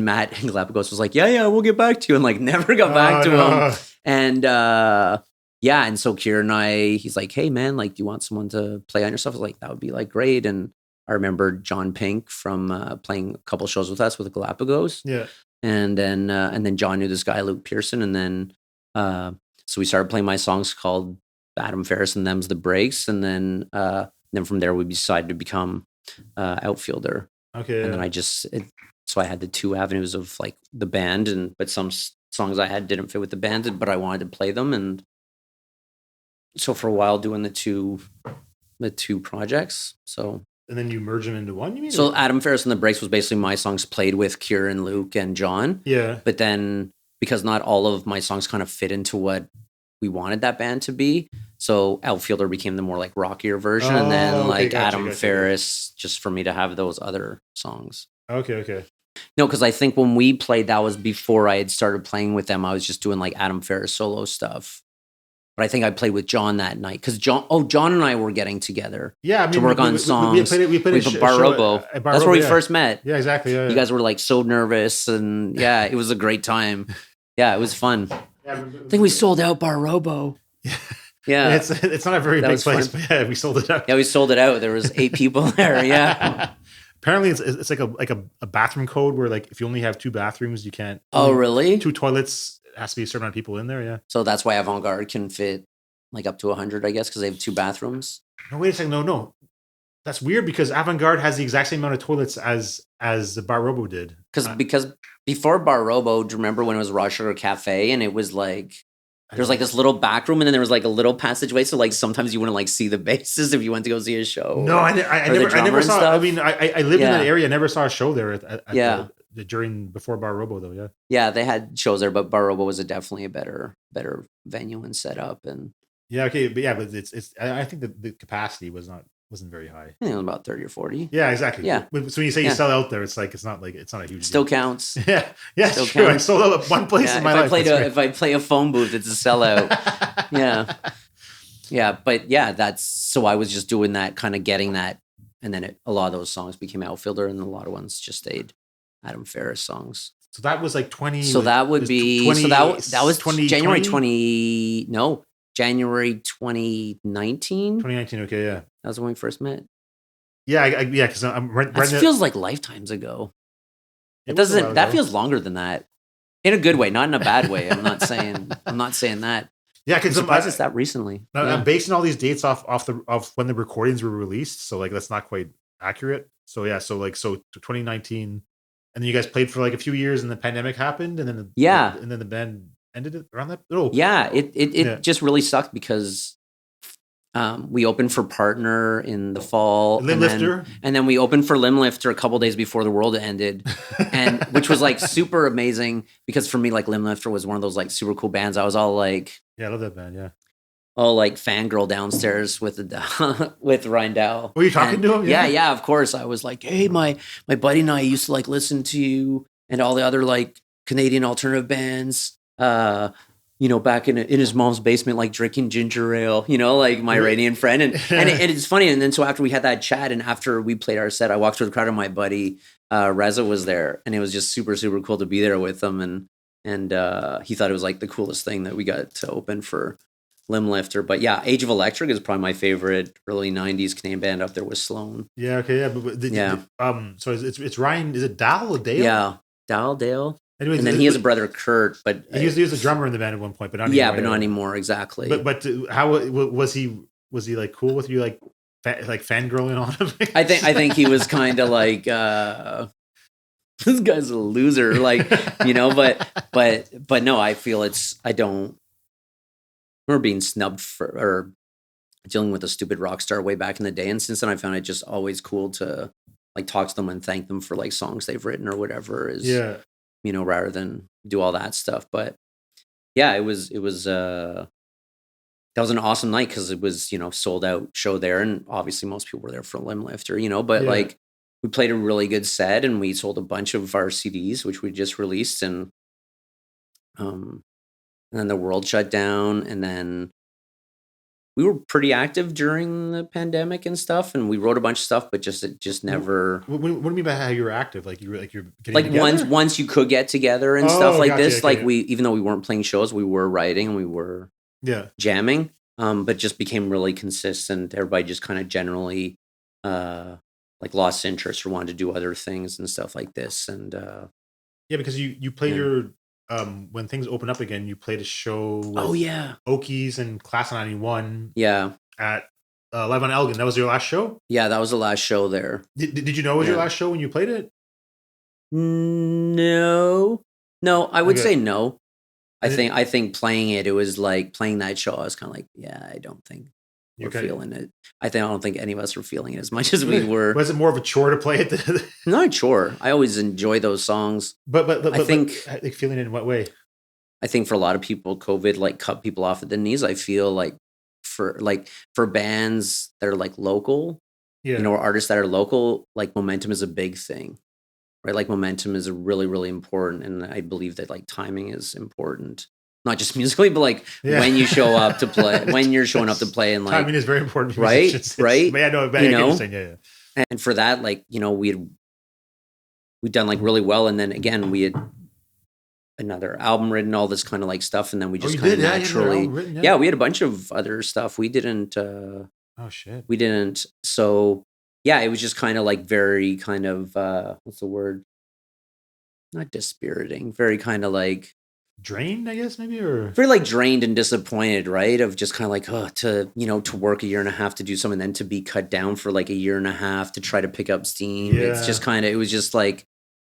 Matt and Galapagos was like, yeah, we'll get back to you, and like never got back to him. And and so Kieran and he's like, hey man, like, do you want someone to play on your stuff? I was like, that would be like great. And I remember John Pink from playing a couple shows with us with Galapagos. Yeah. And then John knew this guy, Luke Pearson, and then so we started playing my songs called Adam Ferris and them's the breaks, and then from there we decided to become Outfielder. Okay. And then so I had the two avenues of like the band, but some songs I had didn't fit with the band, but I wanted to play them, and so for a while doing the two projects. So and then you merge them into one, you mean? So Adam Ferris and the Breaks was basically my songs played with Kieran, Luke, and John. Yeah. But then because not all of my songs kind of fit into what we wanted that band to be, so Outfielder became the more like rockier version, and then like Adam Ferris just for me to have those other songs. Okay. No, because I think when we played, that was before I had started playing with them. I was just doing like Adam Ferris solo stuff. But I think I played with John that night because John and I were getting together. Yeah, I mean, to work on songs. We played at Bar Robo. That's where we first met. Yeah, exactly. Yeah, you guys were like so nervous, and yeah, it was a great time. Yeah, it was fun. I think we sold out Bar Robo. Yeah, it's not a very big place, but yeah, we sold it out. Yeah, we sold it out. There was 8 people there. Yeah. Apparently, it's like a bathroom code where like if you only have 2 bathrooms, you can't. Oh, really? 2 toilets. Has to be a certain amount of people in there, yeah. So that's why Avant-Garde can fit like up to 100, I guess, because they have 2 bathrooms. No, wait a second. No. That's weird because Avant-Garde has the exact same amount of toilets as Bar Robo did. Because before Bar Robo, do you remember when it was Raw Sugar Cafe and it was like there was like this little back room and then there was like a little passageway, so like sometimes you wouldn't like see the bassist if you went to go see a show. No, I never saw. Stuff. I mean, I lived in that area. I never saw a show there before Bar Robo though. Yeah. Yeah, they had shows there, but Bar Robo was definitely a better venue and setup and. Yeah. Okay. But it's. I think the capacity wasn't very high. I think it was about 30 or 40. Yeah. Exactly. Yeah. So when you say you sell out there, it's not a huge. Still deal. Counts. Yeah. Yeah. Still true. Counts. I sold out at one place in my life. If I play a phone booth, it's a sellout. Yeah. Yeah, but yeah, that's so I was just doing that, kind of getting that, and then a lot of those songs became Outfielder, and a lot of ones just stayed Adam Ferris songs. So that was like 20. So that would be 20, so that was 20, January 20. No, January 2019. 2019. Okay, yeah, that was when we first met. Yeah, because that feels like lifetimes ago. It doesn't. That feels longer than that, in a good way, not in a bad way. I'm not saying that. Yeah, because I'm surprised it's that recently. I'm basing all these dates off when the recordings were released, so like that's not quite accurate. So yeah, so 2019, and then you guys played for like a few years, and the pandemic happened, and then the band ended it around that. Oh, yeah, it just really sucked because we opened for Partner in the fall, and then we opened for Limblifter a couple days before the world ended, and which was like super amazing because for me, like Limblifter was one of those like super cool bands. I was all like, yeah, I love that band, yeah. All like fangirl downstairs with with Rindell. Were you talking to him? Yeah, of course. I was like, hey, my buddy and I used to like listen to you and all the other like Canadian alternative bands. Back in his mom's basement, like drinking ginger ale, like my Iranian friend. And it's funny. And then so after we had that chat and after we played our set, I walked through the crowd and my buddy Reza was there. And it was just super, super cool to be there with him. And he thought it was like the coolest thing that we got to open for Limblifter. But yeah, Age of Electric is probably my favorite early 90s Canadian band up there with Sloan. Yeah, okay, yeah. So it's Ryan, is it Dale? Yeah, Dale. Anyways, and then he has a brother Kurt, but he was a drummer in the band at one point, but not anymore. Yeah, but not anymore, exactly. But how was he? Was he like cool with you, like fangirling on him? I think he was kind of like this guy's a loser, like but no, I feel I don't remember being snubbed or dealing with a stupid rock star way back in the day, and since then I found it just always cool to like talk to them and thank them for like songs they've written or whatever rather than do all that stuff. But yeah, it was that was an awesome night because it was sold out show there, and obviously most people were there for Limblifter, but like we played a really good set and we sold a bunch of our CDs which we just released, and then the world shut down, and then we were pretty active during the pandemic and stuff, and we wrote a bunch of stuff, but it just never. What do you mean by how you were active? Like you're getting like together? once you could get together and stuff like this. Okay. Like we, even though we weren't playing shows, we were writing and we were jamming. But just became really consistent. Everybody just kind of generally like lost interest or wanted to do other things and stuff like this. And because you played your when things open up again, you played a show with Oh yeah. Okies and Class of 91 Yeah. at Live on Elgin. That was your last show? Yeah, that was the last show there. Did you know it was your last show when you played it? No. No, I would say no. I And think playing it was like playing that show, I was kind of like, yeah, I don't think we're feeling it. I don't think any of us were feeling it as much as we were. Was it more of a chore to play it? Not a chore. I always enjoy those songs. But I think like feeling it in what way? I think for a lot of people, COVID like cut people off at the knees. I feel like for bands that are like local, or artists that are local, like momentum is a big thing, right? Like momentum is really, really important. And I believe that like timing is important, not just musically, but like when you show up to play, when you're showing up to play, and like timing is very important. Right. Yeah, no, yeah. And for that, like, we'd done like really well. And then again, we had another album written, all this kind of like stuff. And then we just kind of naturally, we had a bunch of other stuff. We didn't, oh shit. We didn't. So yeah, it was just kind of like very kind of, what's the word? Not dispiriting, very kind of like drained, I guess, maybe, or very like drained and disappointed, right? Of just kind of like, to work a year and a half to do something, then to be cut down for like a year and a half to try to pick up steam. Yeah. It's just kind of, it was just like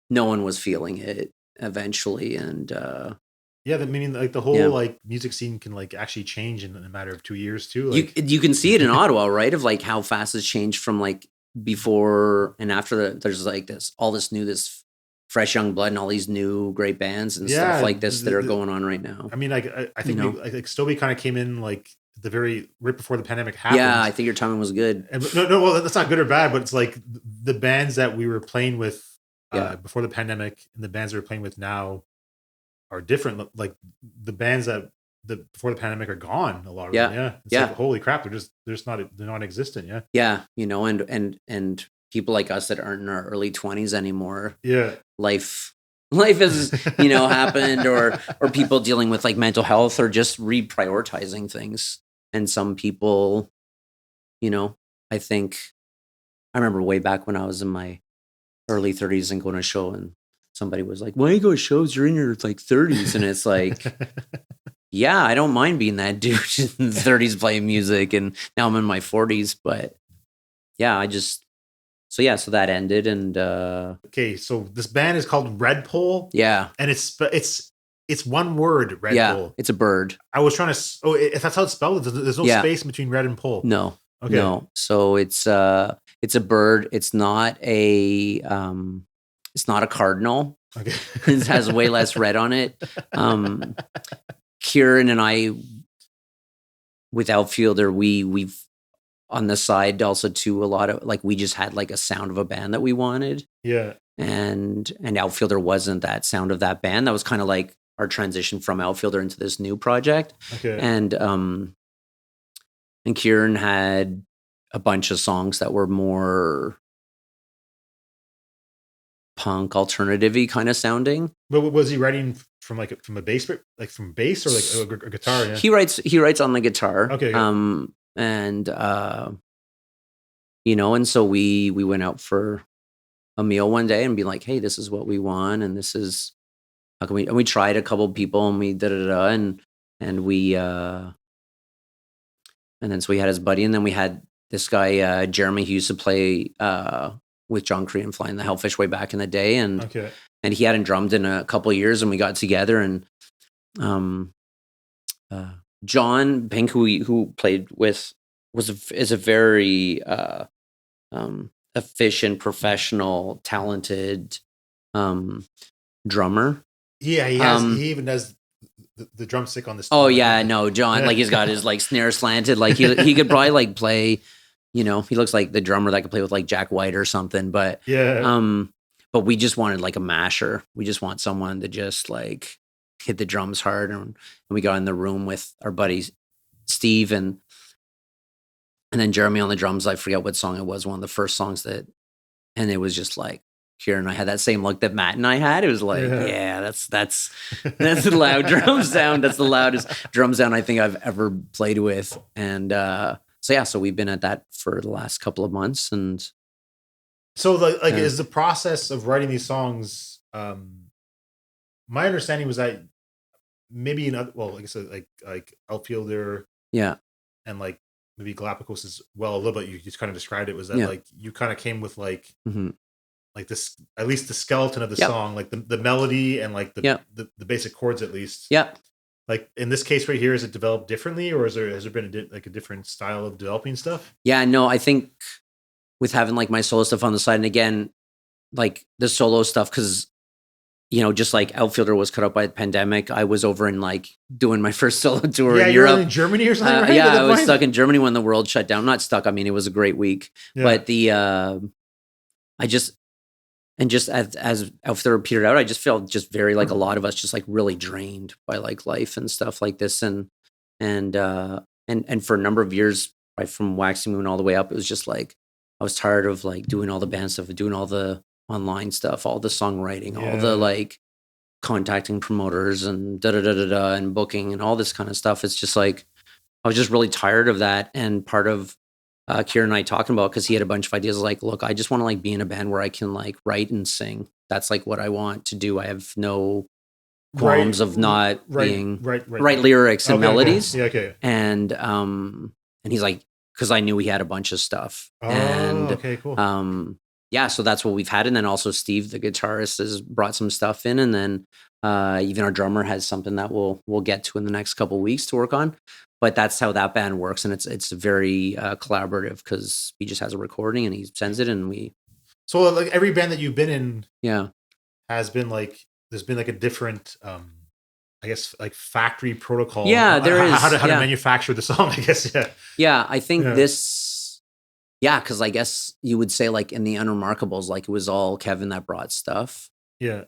no one was feeling it eventually. And yeah, I mean, like the whole like music scene can like actually change in a matter of 2 years too. Like, you can see it in Ottawa, right? Of like how fast it's changed from like before and after. There's like this fresh young blood and all these new great bands and stuff like this that are going on right now. I mean, like I think like Stobie kind of came in like right before the pandemic happened. Yeah, I think your timing was good. No, well, that's not good or bad, but it's like the bands that we were playing with before the pandemic and the bands that we're playing with now are different. Like the bands that before the pandemic are gone. A lot of them. Yeah. It's like, holy crap, they're non-existent. Yeah. Yeah. And people like us that aren't in our early 20s anymore. Yeah. Life has, happened, or people dealing with like mental health or just reprioritizing things. And some people, I think I remember way back when I was in my early 30s and going to a show, and somebody was like, why do you go to shows? You're in your like 30s. And it's like, yeah, I don't mind being that dude in the 30s playing music. And now I'm in my 40s. But yeah, so that ended. And okay, so this band is called Redpoll. Yeah. And it's one word, Redpoll. Yeah, it's a bird. I was trying to, if that's how it's spelled, there's no space between red and pole. No. Okay. No. So it's a bird. It's not a cardinal. Okay. It has way less red on it. Kieran and I, with Outfielder, we've on the side also too, a lot of like, we just had like a sound of a band that we wanted. Yeah. And Outfielder wasn't that sound of that band. That was kind of like our transition from Outfielder into this new project. Okay. And Kieran had a bunch of songs that were more punk, alternative-y kind of sounding. But was he writing from a bass, like from bass or like a guitar? Yeah? He writes on the guitar. Okay. And and so we went out for a meal one day and be like, hey, this is what we want, and this is how can we? And we tried a couple people, and we and we and then so we had his buddy, and then we had this guy Jeremy, who used to play with John Cree and Flying the Hellfish way back in the day, and he hadn't drummed in a couple of years, and we got together, and John Pink, who played with, is a very efficient, professional, talented drummer. Yeah, he has. He even does the drumstick on the. Oh yeah, no, John, like he's got his like snare slanted, like he could probably like play. He looks like the drummer that could play with like Jack White or something. But but we just wanted like a masher. We just want someone to just like hit the drums hard, and we got in the room with our buddy Steve and then Jeremy on the drums. I forget what song it was, one of the first songs and it was just like Kieran and I had that same look that Matt and I had. It was like, yeah that's the loud drum sound. That's the loudest drum sound I think I've ever played with. And so we've been at that for the last couple of months. And so is the process of writing these songs, my understanding was that maybe in other, well, like I said, like Outfielder Yeah. and like maybe Galapagos as well a little bit. You just kind of described it was that Yeah. like you kind of came with Mm-hmm. like this, at least the skeleton of the Yep. song, like the melody and like Yep. the basic chords at least. Yep. Like in this case right here, is it developed differently, or has there been like a different style of developing stuff? Yeah, no, I think with having like my solo stuff on the side, and again, like the solo stuff, because just like Outfielder was cut out by the pandemic, I was over in like doing my first solo tour Yeah, in you're Europe. in Germany or something, right? Yeah, At that I was point? stuck in Germany when the world shut down. Not stuck. I mean, it was a great week, Yeah. but just as Outfielder petered out, I just felt just very like a lot of us just like really drained by like life and stuff like this, and for a number of years, right from Waxing Moon all the way up, it was just like I was tired of like doing all the band stuff, doing all the online stuff, all the songwriting, all the like contacting promoters and da da da da da and booking and all this kind of stuff. It's just like I was just really tired of that. And part of Kieran and I talking about, because he had a bunch of ideas, like, look, I just want to like be in a band where I can like write and sing. That's like what I want to do. I have no qualms of not being write lyrics and melodies. Yeah, okay. And he's like, because I knew he had a bunch of stuff. Okay, cool. Yeah, so that's what we've had. And then also Steve, the guitarist, has brought some stuff in. And then even our drummer has something that we'll get to in the next couple of weeks to work on. But that's how that band works. And it's very collaborative, because he just has a recording and he sends it and we. So like every band that you've been in has been like, there's been like a different, I guess, like factory protocol. Yeah, there is. How to manufacture the song, I guess. Yeah. Yeah, I think this, because I guess you would say like in the Unremarkables, like it was all Kevin that brought stuff. Yeah.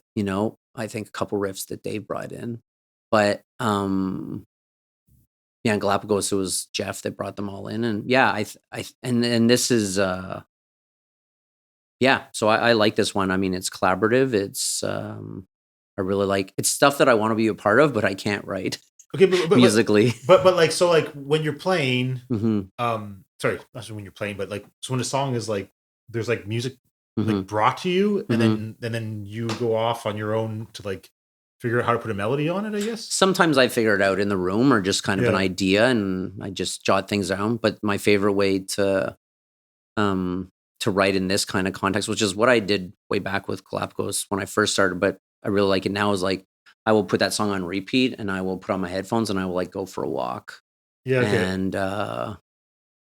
I think a couple riffs that Dave brought in. But in Galapagos, it was Jeff that brought them all in. And and this is, so I like this one. I mean, it's collaborative. It's, I really like, it's stuff that I want to be a part of, but I can't write. Okay, but musically. But like, so like when you're playing, mm-hmm. Sorry, not when you're playing, but like, so when a song is like, there's like music mm-hmm. like brought to you, and mm-hmm. then you go off on your own to like figure out how to put a melody on it, I guess. Sometimes I figure it out in the room, or just kind of an idea, and I just jot things down. But my favorite way to write in this kind of context, which is what I did way back with Galapagos when I first started, but I really like it now, is like I will put that song on repeat and I will put on my headphones and I will like go for a walk. Yeah. Okay.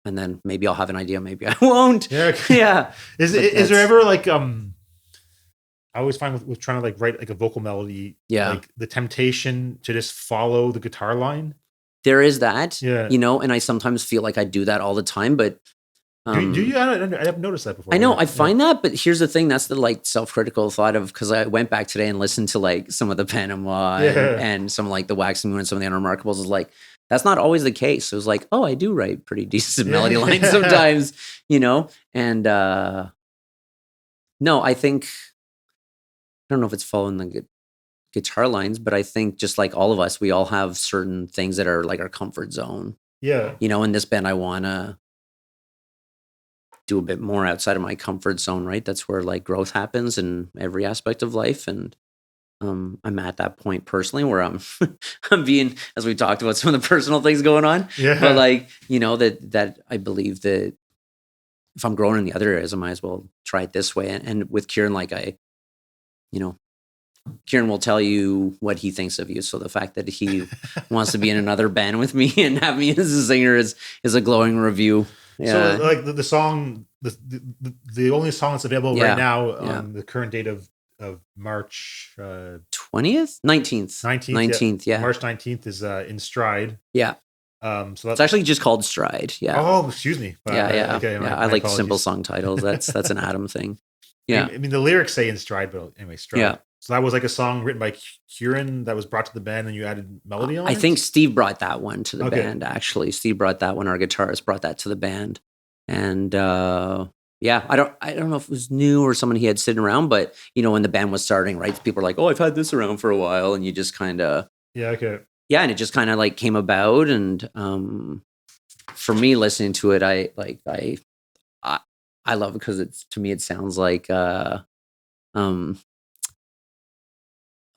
And then maybe I'll have an idea, maybe I won't. Yeah. Okay. Yeah. Is there ever like I always find with trying to like write like a vocal melody, like the temptation to just follow the guitar line? There is that. Yeah. And I sometimes feel like I do that all the time, but do you? I haven't noticed that before. I know. I find that, but here's the thing. That's the like self-critical thought of, because I went back today and listened to like some of the Panama and some like the Waxing Moon and some of the Unremarkables. Is like, that's not always the case. It was like, oh, I do write pretty decent melody lines sometimes, and no, I think, I don't know if it's following the guitar lines, but I think just like all of us, we all have certain things that are like our comfort zone. Yeah. In this band, I want to do a bit more outside of my comfort zone, right? That's where like growth happens in every aspect of life. And I'm at that point personally where I'm being, as we talked about, some of the personal things going on. Yeah. But like, that I believe that if I'm growing in the other areas, I might as well try it this way. And with Kieran, like Kieran will tell you what he thinks of you. So the fact that he wants to be in another band with me and have me as a singer is a glowing review. Yeah. So like the song, the only song that's available right now on the current date of March 20th, 19th. Yeah. March 19th is In Stride. Yeah. So it's actually just called Stride. Yeah. Oh, excuse me. Yeah. Okay. I like simple song titles. That's an Adam thing. Yeah. I mean, the lyrics say In Stride, but anyway, Stride. Yeah. So that was like a song written by Kieran that was brought to the band, and you added melody on it? I think Steve brought that one to the band, actually. Steve brought that one. Our guitarist brought that to the band. And I don't know if it was new or someone he had sitting around, but when the band was starting, right? People are like, oh, I've had this around for a while. And you just kind of. Yeah, okay. Yeah, and it just kind of like came about. And for me, listening to it, I love it because to me, it sounds like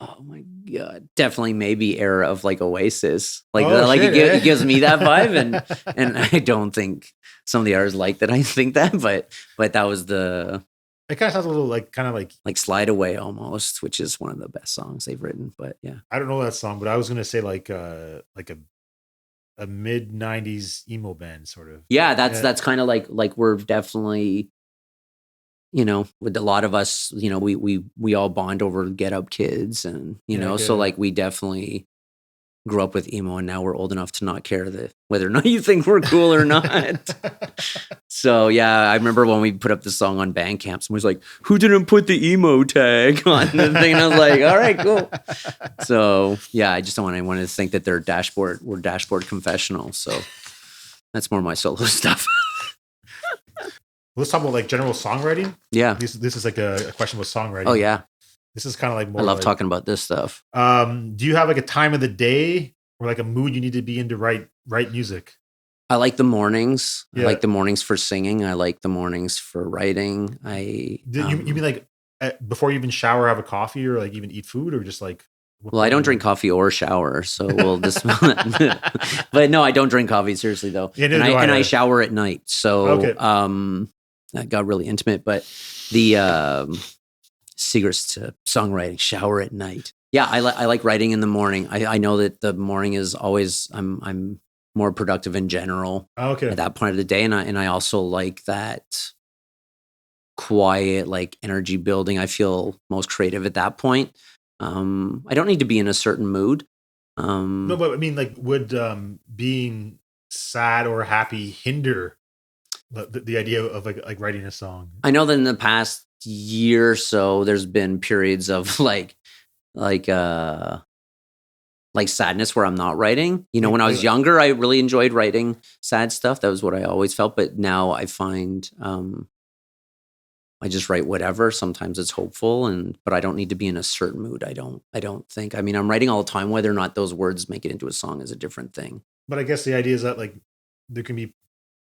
Oh my god, definitely maybe era of like Oasis, like Oh like shit! it gives me that vibe, and I don't think some of the artists like that I think that, but that was the It kind of sounds a little like like Slide Away almost, which is one of the best songs they've written. But yeah, I don't know that song, but I was gonna say like a mid '90s emo band sort of. yeah, that's kind of like we're definitely, you know, with a lot of us, you know, we all bond over Get Up Kids, and you Yeah, know, okay. so like we definitely grew up with emo, and now we're old enough to not care whether or not you think we're cool or not. So yeah, I remember when we put up the song on Bandcamp, someone was like, "Who didn't put the emo tag on the thing?" And I was like, "All right, cool." So yeah, I just don't want anyone to think that we're dashboard confessional. So that's more my solo stuff. Let's talk about like general songwriting. Yeah. This is like a question about songwriting. Oh yeah, This is kind of like more. I love like, talking about this stuff. Do you have like a time of the day or like a mood you need to be in to write music? I like the mornings. Yeah. I like the mornings for singing. I like the mornings for writing. You mean like before you even shower, have a coffee, or like even eat food, or just like? Well, I don't drink coffee or shower, so we'll just. But no, I don't drink coffee seriously though. Yeah, and I shower at night, so okay. That got really intimate. But the secrets to songwriting: shower at night. Yeah, I like writing in the morning. I know that the morning is always I'm more productive in general. Okay. At that point of the day, and I also like that quiet, like energy building. I feel most creative at that point. I don't need to be in a certain mood. No, but I mean, like, would being sad or happy hinder the idea of like writing a song? I know that in the past year or so, there's been periods of like sadness where I'm not writing. You know, when I was younger, I really enjoyed writing sad stuff. That was what I always felt. But now I find I just write whatever. Sometimes it's hopeful, but I don't need to be in a certain mood. I don't think. I mean, I'm writing all the time. Whether or not those words make it into a song is a different thing. But I guess the idea is that like there can be,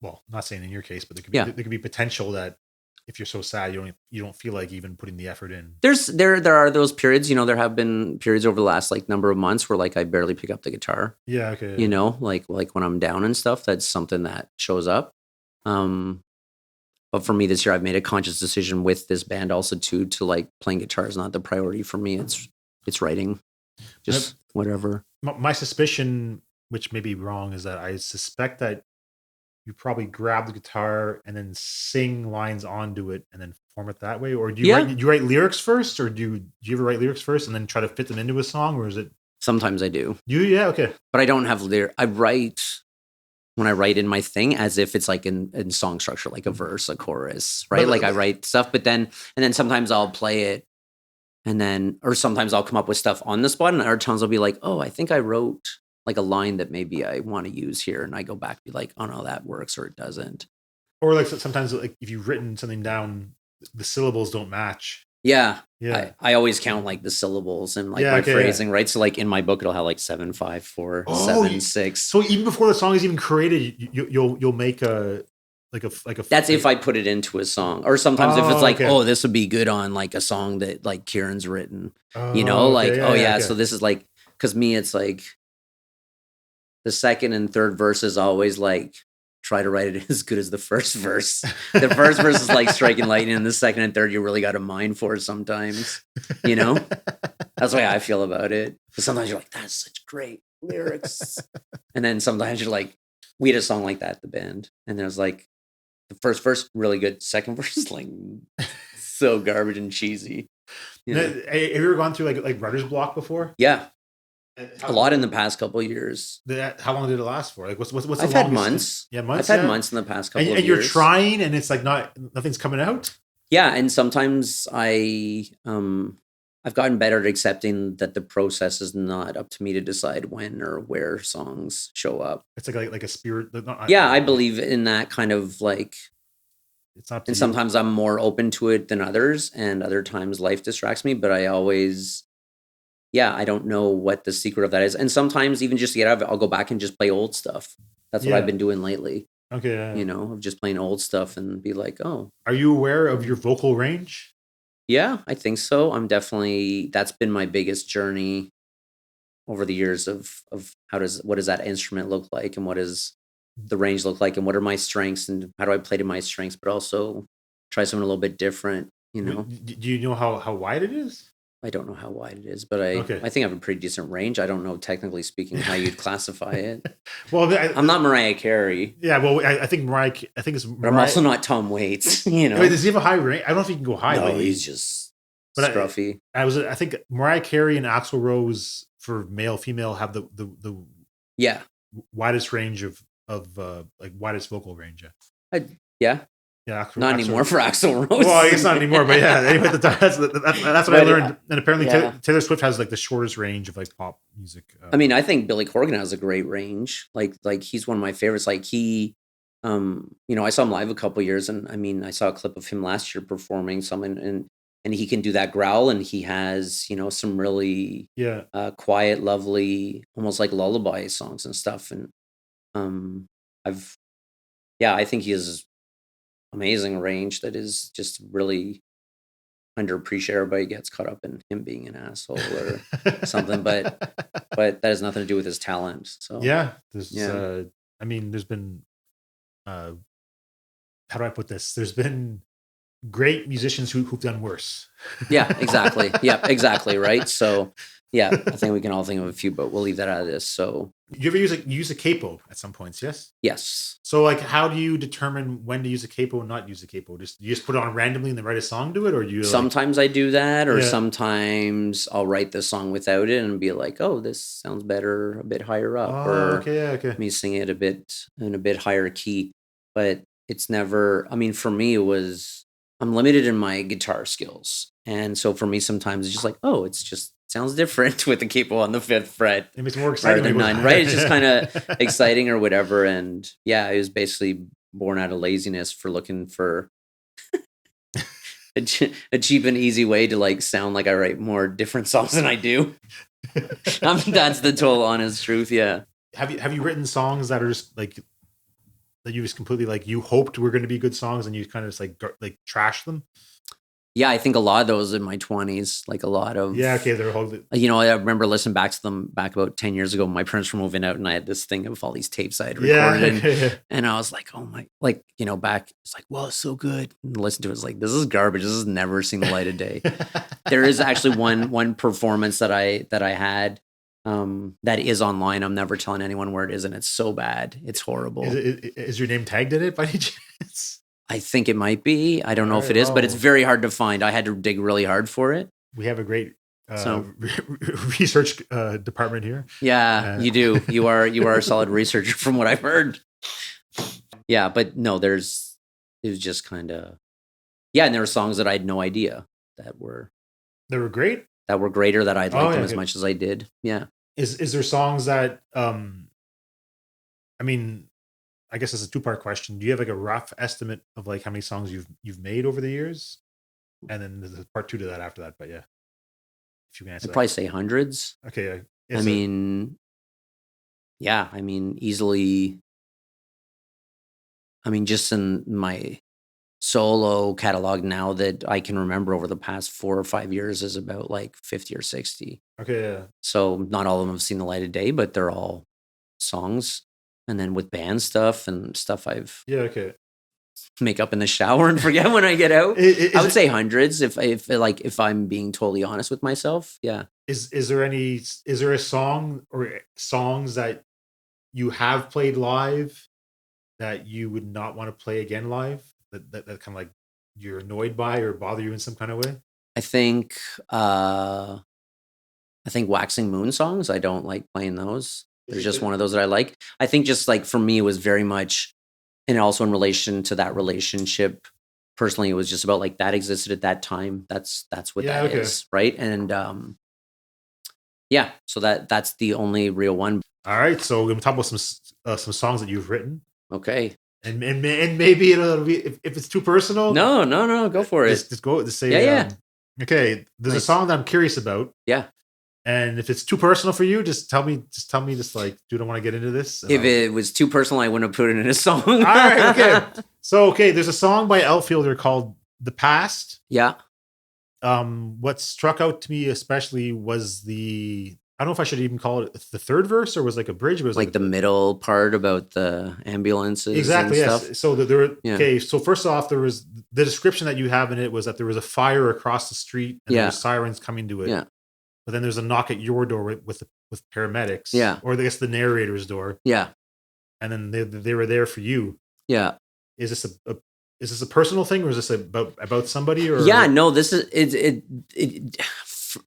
well, not saying in your case, but there could be potential that if you're so sad, you don't feel like even putting the effort in. There are those periods. You know, there have been periods over the last like number of months where like I barely pick up the guitar. Yeah. Okay. You know, like when I'm down and stuff, that's something that shows up. But for me this year, I've made a conscious decision with this band also too, to like playing guitar is not the priority for me. It's writing, just whatever. My suspicion, which may be wrong, is that I suspect that you probably grab the guitar and then sing lines onto it and then form it that way. Or do you write lyrics first, or do you ever write lyrics first and then try to fit them into a song, or is it? Sometimes I do. Yeah, okay. But I don't have lyrics. When I write in my thing as if it's like in song structure, like a verse, a chorus, right? Like I write stuff, and then sometimes I'll play it, or sometimes I'll come up with stuff on the spot, and other times I'll be like, oh, I think I wrote like a line that maybe I want to use here, and I go back and be like, oh no, that works or it doesn't. Or like sometimes like if you've written something down, the syllables don't match. Yeah. Yeah. I always count like the syllables and like my phrasing, right? So like in my book, it'll have like 7, 5, 4, 7, 6. So even before the song is even created, you'll make a That's if I put it into a song, or sometimes if it's like, oh, this would be good on like a song that like Kieran's written, you know, like, so this is like, because me, it's like the second and third verse is always like, try to write it as good as the first verse. The first verse is like striking lightning, and the second and third you really got a mind for sometimes, you know? That's the way I feel about it. But sometimes you're like, that's such great lyrics. And then sometimes you're like, we had a song like that at the band, and there's like the first verse really good, second verse is like so garbage and cheesy. You know? Have you ever gone through like writer's block before? Yeah. A lot in the past couple of years. How long did it last for? Like, what's the I've had months. Yeah, months. I've had months in the past couple of years. And you're trying, and it's like nothing's coming out. Yeah, and sometimes I've gotten better at accepting that the process is not up to me to decide when or where songs show up. It's like a spirit. I believe in that kind of like. It's not. And sometimes I'm more open to it than others, and other times life distracts me. But I always. Yeah, I don't know what the secret of that is. And sometimes even just to get out of it, I'll go back and just play old stuff. That's what I've been doing lately. Okay. You know, of just playing old stuff and be like, oh. Are you aware of your vocal range? Yeah, I think so. That's been my biggest journey over the years of what does that instrument look like, and what does the range look like, and what are my strengths, and how do I play to my strengths, but also try something a little bit different, Do you know how wide it is? I don't know how wide it is, but Okay. I think I have a pretty decent range. I don't know, technically speaking, how you'd classify it. Well, I'm not Mariah Carey, yeah. Well, I think I think it's. but I'm also not Tom Waits. Wait, does he have a high range? I don't know if he can go high. No, but he's just but scruffy. I think Mariah Carey and Axl Rose for male female have the Yeah, widest range of like widest vocal range. Yeah. Yeah, not anymore for Axl Rose. Well, I guess not anymore, but yeah, anyway, that's what I learned. And apparently, yeah. Taylor Swift has like the shortest range of like pop music. I mean, I think Billy Corgan has a great range. Like he's one of my favorites. Like I saw him live a couple years, and I mean, I saw a clip of him last year performing something, and he can do that growl, and he has some really quiet, lovely, almost like lullaby songs and stuff. And I think he has amazing range that is just really underappreciated. Everybody gets caught up in him being an asshole or something, but that has nothing to do with his talent. So I mean, there's been how do I put this? There's been great musicians who've done worse. Yeah, exactly. Yeah, exactly. Right. So yeah, I think we can all think of a few, but we'll leave that out of this. So you ever use a capo at some points? Yes. Yes. So like, how do you determine when to use a capo and not use a capo? You just put it on randomly and then write a song to it, or do you? Sometimes I do that, or sometimes I'll write the song without it and be like, "Oh, this sounds better a bit higher up," okay. Me sing it a bit in a bit higher key. But it's never. I mean, for me, I'm limited in my guitar skills, and so for me, sometimes it's just like, "Oh, it's just." Sounds different with the capo on the 5th fret. It makes more exciting than 9, right? It's just kind of exciting or whatever. And yeah, it was basically born out of laziness for looking for a cheap and easy way to like sound like I write more different songs than I do. That's the total honest truth. Yeah. Have you written songs that are just like that you just completely like you hoped were going to be good songs and you kind of just like trash them? Yeah, I think a lot of those in my 20s, like a lot of... Yeah, okay, they're all... I remember listening back to them back about 10 years ago. My parents were moving out and I had this thing of all these tapes I had recorded. And I was like, oh my... back, it's like, well, it's so good. And listen to it, it's like, this is garbage. This has never seen the light of day. There is actually one performance that I had that is online. I'm never telling anyone where it is, and it's so bad. It's horrible. Is your name tagged in it by any chance? I think it might be. I don't know if it is, but it's very hard to find. I had to dig really hard for it. We have a great research department here. Yeah, you do. You are a solid researcher from what I've heard. Yeah, but no, it was just kind of, and there were songs that I had no idea that were great, that were greater, that I'd liked them as much as I did. Yeah. Is there songs that, I mean, I guess it's a 2-part question. Do you have like a rough estimate of like how many songs you've made over the years? And then there's a part 2 to that after that. But yeah, if you can answer, I'd probably say hundreds. Okay. Easily. I mean, just in my solo catalog now that I can remember over the past 4 or 5 years is about like 50 or 60. Okay. Yeah. So not all of them have seen the light of day, but they're all songs. And then with band stuff and stuff I've make up in the shower and forget when I get out. I would say hundreds if I'm being totally honest with myself. Yeah. Is there a song or songs that you have played live that you would not want to play again live? That kind of like you're annoyed by or bother you in some kind of way? I think Waxing Moon songs, I don't like playing those. There's just one of those that I like. I think just like for me, it was very much, and also in relation to that relationship, personally, it was just about like that existed at that time. That's what that is, right? And so that's the only real one. All right, so we're gonna talk about some songs that you've written. Okay, and maybe it'll be if it's too personal. No, go for it. Just go. Just say okay, there's a song that I'm curious about. Yeah. And if it's too personal for you, just tell me, like, do you don't want to get into this? If it was too personal, I wouldn't have put it in a song. All right, okay. So, there's a song by Outfielder called The Past. Yeah. what struck out to me especially was I don't know if I should even call it the third verse or was like a bridge, but it was Like the middle part about the ambulances exactly, and yes. stuff. So there were Yeah. okay. So first off, there was the description that you have in it was that there was a fire across the street and there Yeah. were sirens coming to it. Yeah. But then there's a knock at your door with paramedics. Yeah. Or I guess the narrator's door. Yeah. And then they were there for you. Yeah. Is this a personal thing or is this about somebody or Yeah, no, this is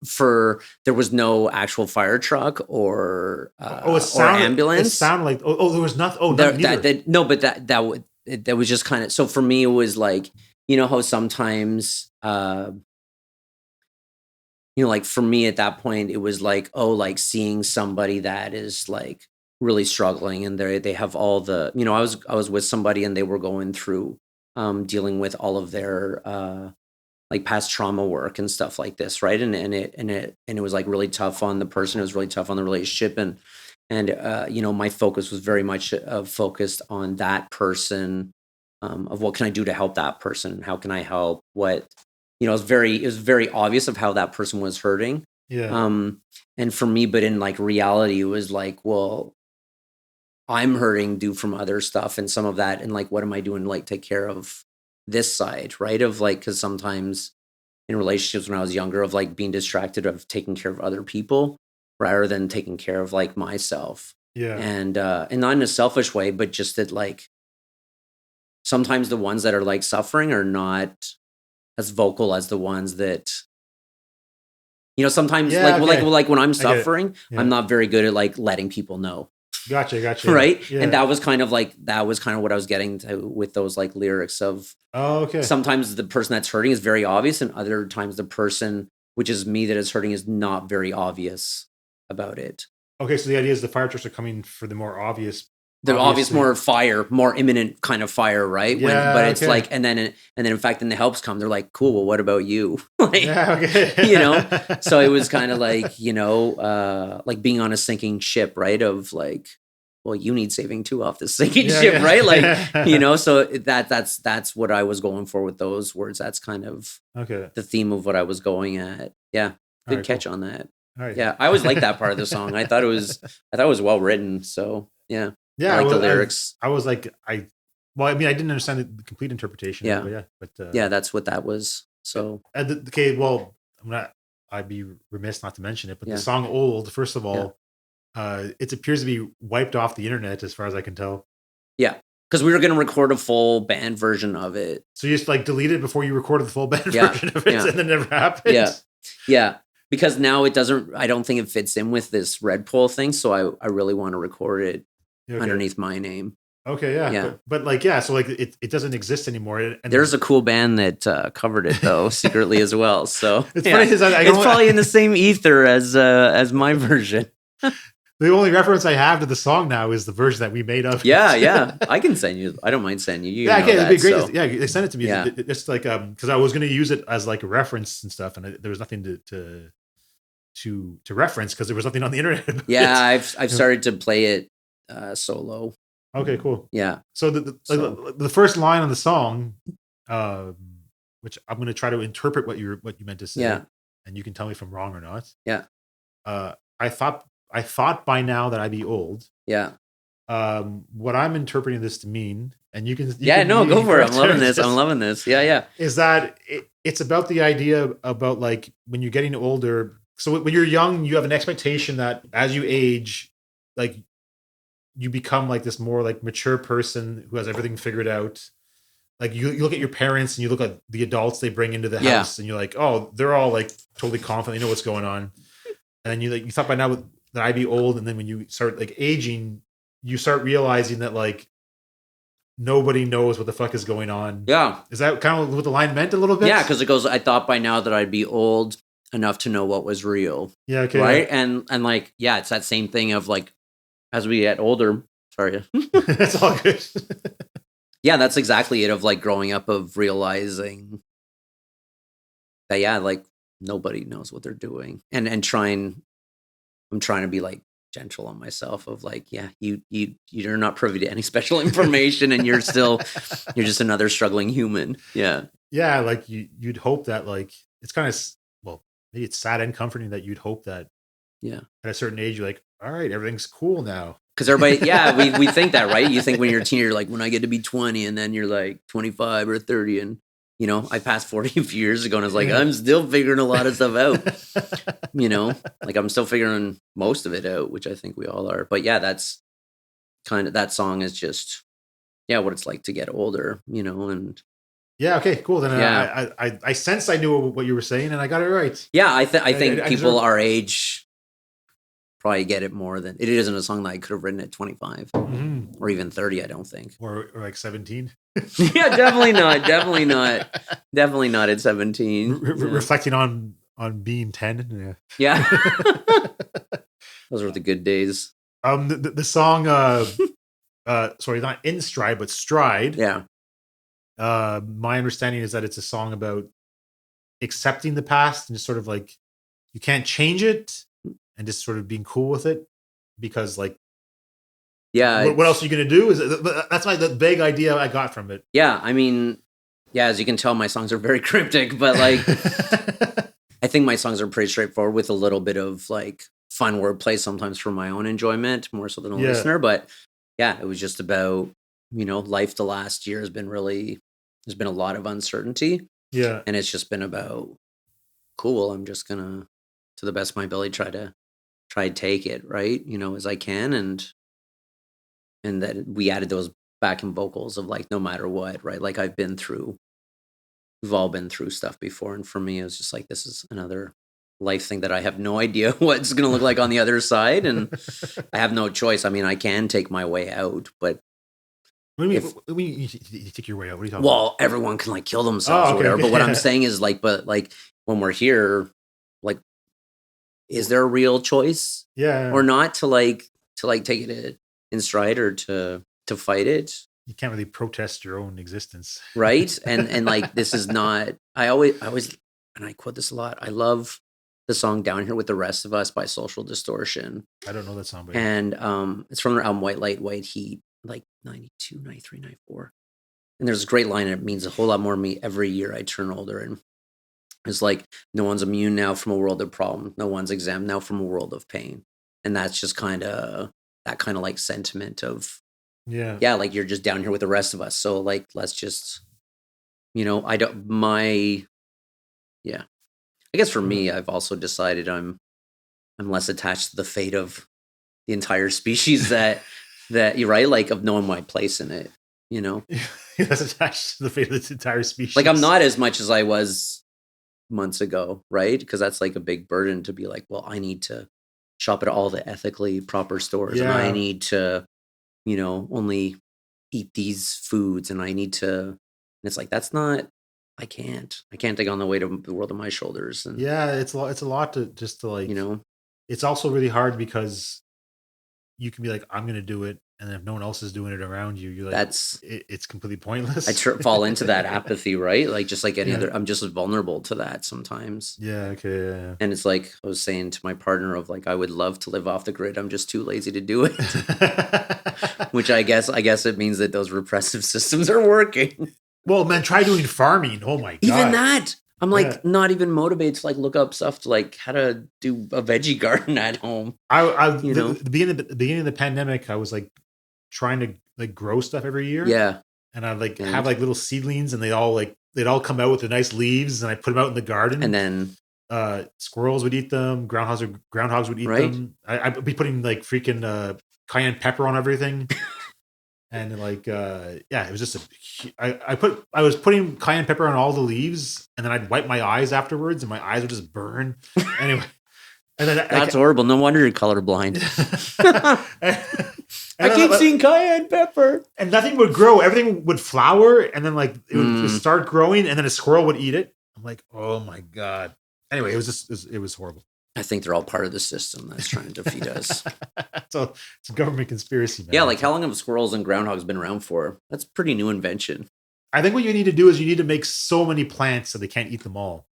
for there was no actual fire truck or or ambulance. It sounded like there was nothing. Oh, no, but that was just kind of, so for me it was like, you know how sometimes you know, like for me at that point it was like, oh, like seeing somebody that is like really struggling and they have all the, you know, I was with somebody and they were going through dealing with all of their like past trauma work and stuff like this, right? And it was like really tough on the person. It was really tough on the relationship, and you know, my focus was very much focused on that person, of what can I do to help that person? How can I help? What, you know, it was very obvious of how that person was hurting. Yeah. And for me, but in like reality, it was like, well, I'm hurting due from other stuff and some of that. And like, what am I doing to like take care of this side, right? Of like, because sometimes in relationships when I was younger, of like being distracted of taking care of other people rather than taking care of like myself. Yeah. And not in a selfish way, but just that like sometimes the ones that are like suffering are not as vocal as the ones that, you know, sometimes like when I'm suffering, I'm not very good at like letting people know. Gotcha. Right. Yeah. And that was kind of what I was getting to with those like lyrics of, sometimes the person that's hurting is very obvious and other times the person, which is me that is hurting, is not very obvious about it. Okay. So the idea is the fire trucks are coming for the more obvious. The obvious, more imminent kind of fire, right? Yeah, but it's like, and then in fact, then the helps come. They're like, cool. Well, what about you? Like, yeah, okay. You know. So it was kind of like, you know, like being on a sinking ship, right? Of like, well, you need saving too off this sinking ship, right? Like, you know. So that's what I was going for with those words. That's kind of the theme of what I was going at. Yeah, good catch on that. All right. Yeah, I always liked that part of the song. I thought it was well written. So yeah. Yeah, I like the lyrics. I was like, I didn't understand the complete interpretation. Yeah, but yeah, that's what that was. So I'd be remiss not to mention it, but the song "Old," first of all, it appears to be wiped off the internet as far as I can tell. Yeah, because we were going to record a full band version of it. So you just like deleted it before you recorded the full band version of it, and it never happened. Yeah. Because now it doesn't. I don't think it fits in with this Redpoll thing. So I really want to record it. Underneath my name. Okay, yeah. But like, so like it doesn't exist anymore. And there's a cool band that covered it though, secretly as well. So it's funny because it's probably in the same ether as my version. The only reference I have to the song now is the version that we made of it. Yeah. I can send you. I don't mind sending you. Okay, it'd be great. So. Yeah, they sent it to me. Yeah. It's like because I was going to use it as like a reference and stuff, and there was nothing to reference because there was nothing on the internet. Yeah, I've started to play it solo. Okay, cool. Yeah. So the first line on the song, which I'm going to try to interpret what you meant to say, and you can tell me if I'm wrong or not. Yeah. I thought by now that I'd be old. Yeah. What I'm interpreting this to mean, and you can go for it. I'm loving this. Yeah. Is that it's about the idea about like when you're getting older. So when you're young, you have an expectation that as you age, like you become like this more like mature person who has everything figured out. Like you look at your parents and you look at the adults they bring into the house and you're like, oh, they're all like totally confident. They know what's going on. And you thought by now that I'd be old. And then when you start like aging, you start realizing that like nobody knows what the fuck is going on. Yeah. Is that kind of what the line meant a little bit? Yeah. Cause it goes, I thought by now that I'd be old enough to know what was real. Yeah. Okay. Right. And like, yeah, it's that same thing of like, as we get older, sorry. That's all good. Yeah, that's exactly it of like growing up of realizing that, like nobody knows what they're doing and I'm trying to be like gentle on myself of like, you're not privy to any special information and you're just another struggling human. Yeah. Yeah. Like you'd hope that like it's kind of, well, maybe it's sad and comforting that you'd hope that Yeah. at a certain age, you're like, all right, everything's cool now. Because everybody, yeah, we think that, right? You think when you're a teenager, like when I get to be 20 and then you're like 25 or 30 and, you know, I passed 40 a few years ago and I was like, I'm still figuring a lot of stuff out, you know, like I'm still figuring most of it out, which I think we all are. But yeah, that's kind of, that song is just, yeah, what it's like to get older, you know, and. Yeah. Okay, cool. Then Yeah. I sensed I knew what you were saying and I got it right. Yeah. I think people our age probably get it more than, it isn't a song that I could have written at 25 or even 30, I don't think. Or like 17. Yeah, definitely not. Definitely not at 17. Reflecting on being 10. Yeah. Those were the good days. The song, sorry, not In Stride, but Stride. Yeah. My understanding is that it's a song about accepting the past and just sort of like, you can't change it and just sort of being cool with it because like, yeah, what else are you going to do? That's the vague idea I got from it. Yeah. I mean, yeah, as you can tell, my songs are very cryptic, but like, I think my songs are pretty straightforward with a little bit of like fun wordplay sometimes for my own enjoyment, more so than a listener. But yeah, it was just about, you know, life the last year has been really, there's been a lot of uncertainty. Yeah. And it's just been about, cool, I'm just gonna, to the best of my ability, try to take it, right? You know, as I can. And that we added those backing vocals of like, no matter what, right? Like we've all been through stuff before. And for me, it was just like, this is another life thing that I have no idea what's going to look like on the other side. And I have no choice. I mean, I can take my way out, but. What do you mean you take your way out? What are you talking about? Well, everyone can like kill themselves or whatever. But what I'm saying is like, but like when we're here, like, is there a real choice? Yeah. Or not to take it in stride or to fight it? You can't really protest your own existence. Right. And like, this is not, I always, and I quote this a lot. I love the song Down Here with the Rest of Us by Social Distortion. I don't know that song. But and it's from their album White Light, White Heat, like 92, 93, 94. And there's a great line, and it means a whole lot more to me every year I turn older. And it's like, no one's immune now from a world of problems. No one's exempt now from a world of pain. And that's just kind of that kind of like sentiment of, yeah, like you're just down here with the rest of us. So like, let's just, you know, I guess for me, I've also decided I'm less attached to the fate of the entire species that you're right, like of knowing my place in it, you know. You're less attached to the fate of the entire species. Like I'm not as much as I was months ago, right? Because that's like a big burden to be like, well, I need to shop at all the ethically proper stores, and I need to, you know, only eat these foods, and I need to. And it's like that's not. I can't take on the weight of the world on my shoulders. And yeah, it's a lot to just to like, you know. It's also really hard because you can be like, I'm going to do it, and then if no one else is doing it around you, you're like, it's completely pointless. I fall into that apathy, right? Like just like any other, I'm just as vulnerable to that sometimes. Yeah. Okay. Yeah. And it's like I was saying to my partner of like, I would love to live off the grid. I'm just too lazy to do it. Which I guess it means that those repressive systems are working. Well, man, try doing farming. Oh my god. Even that. I'm like not even motivated to like look up stuff to like how to do a veggie garden at home. The beginning of the pandemic, I was like trying to like grow stuff every year. Yeah. And I'd like have like little seedlings, and they'd all come out with the nice leaves, and I put them out in the garden. And then squirrels would eat them, groundhogs would eat them. I'd be putting like freaking cayenne pepper on everything. And like, it was just I was putting cayenne pepper on all the leaves, and then I'd wipe my eyes afterwards, and my eyes would just burn. Anyway, and then that's horrible. No wonder you're colorblind. I keep seeing cayenne pepper, and nothing would grow. Everything would flower, and then like it would start growing, and then a squirrel would eat it. I'm like, oh my god. Anyway, it was horrible. I think they're all part of the system that's trying to defeat us. So it's a government conspiracy, man. Yeah, like how long have squirrels and groundhogs been around for? That's a pretty new invention. I think what you need to do is you need to make so many plants so they can't eat them all.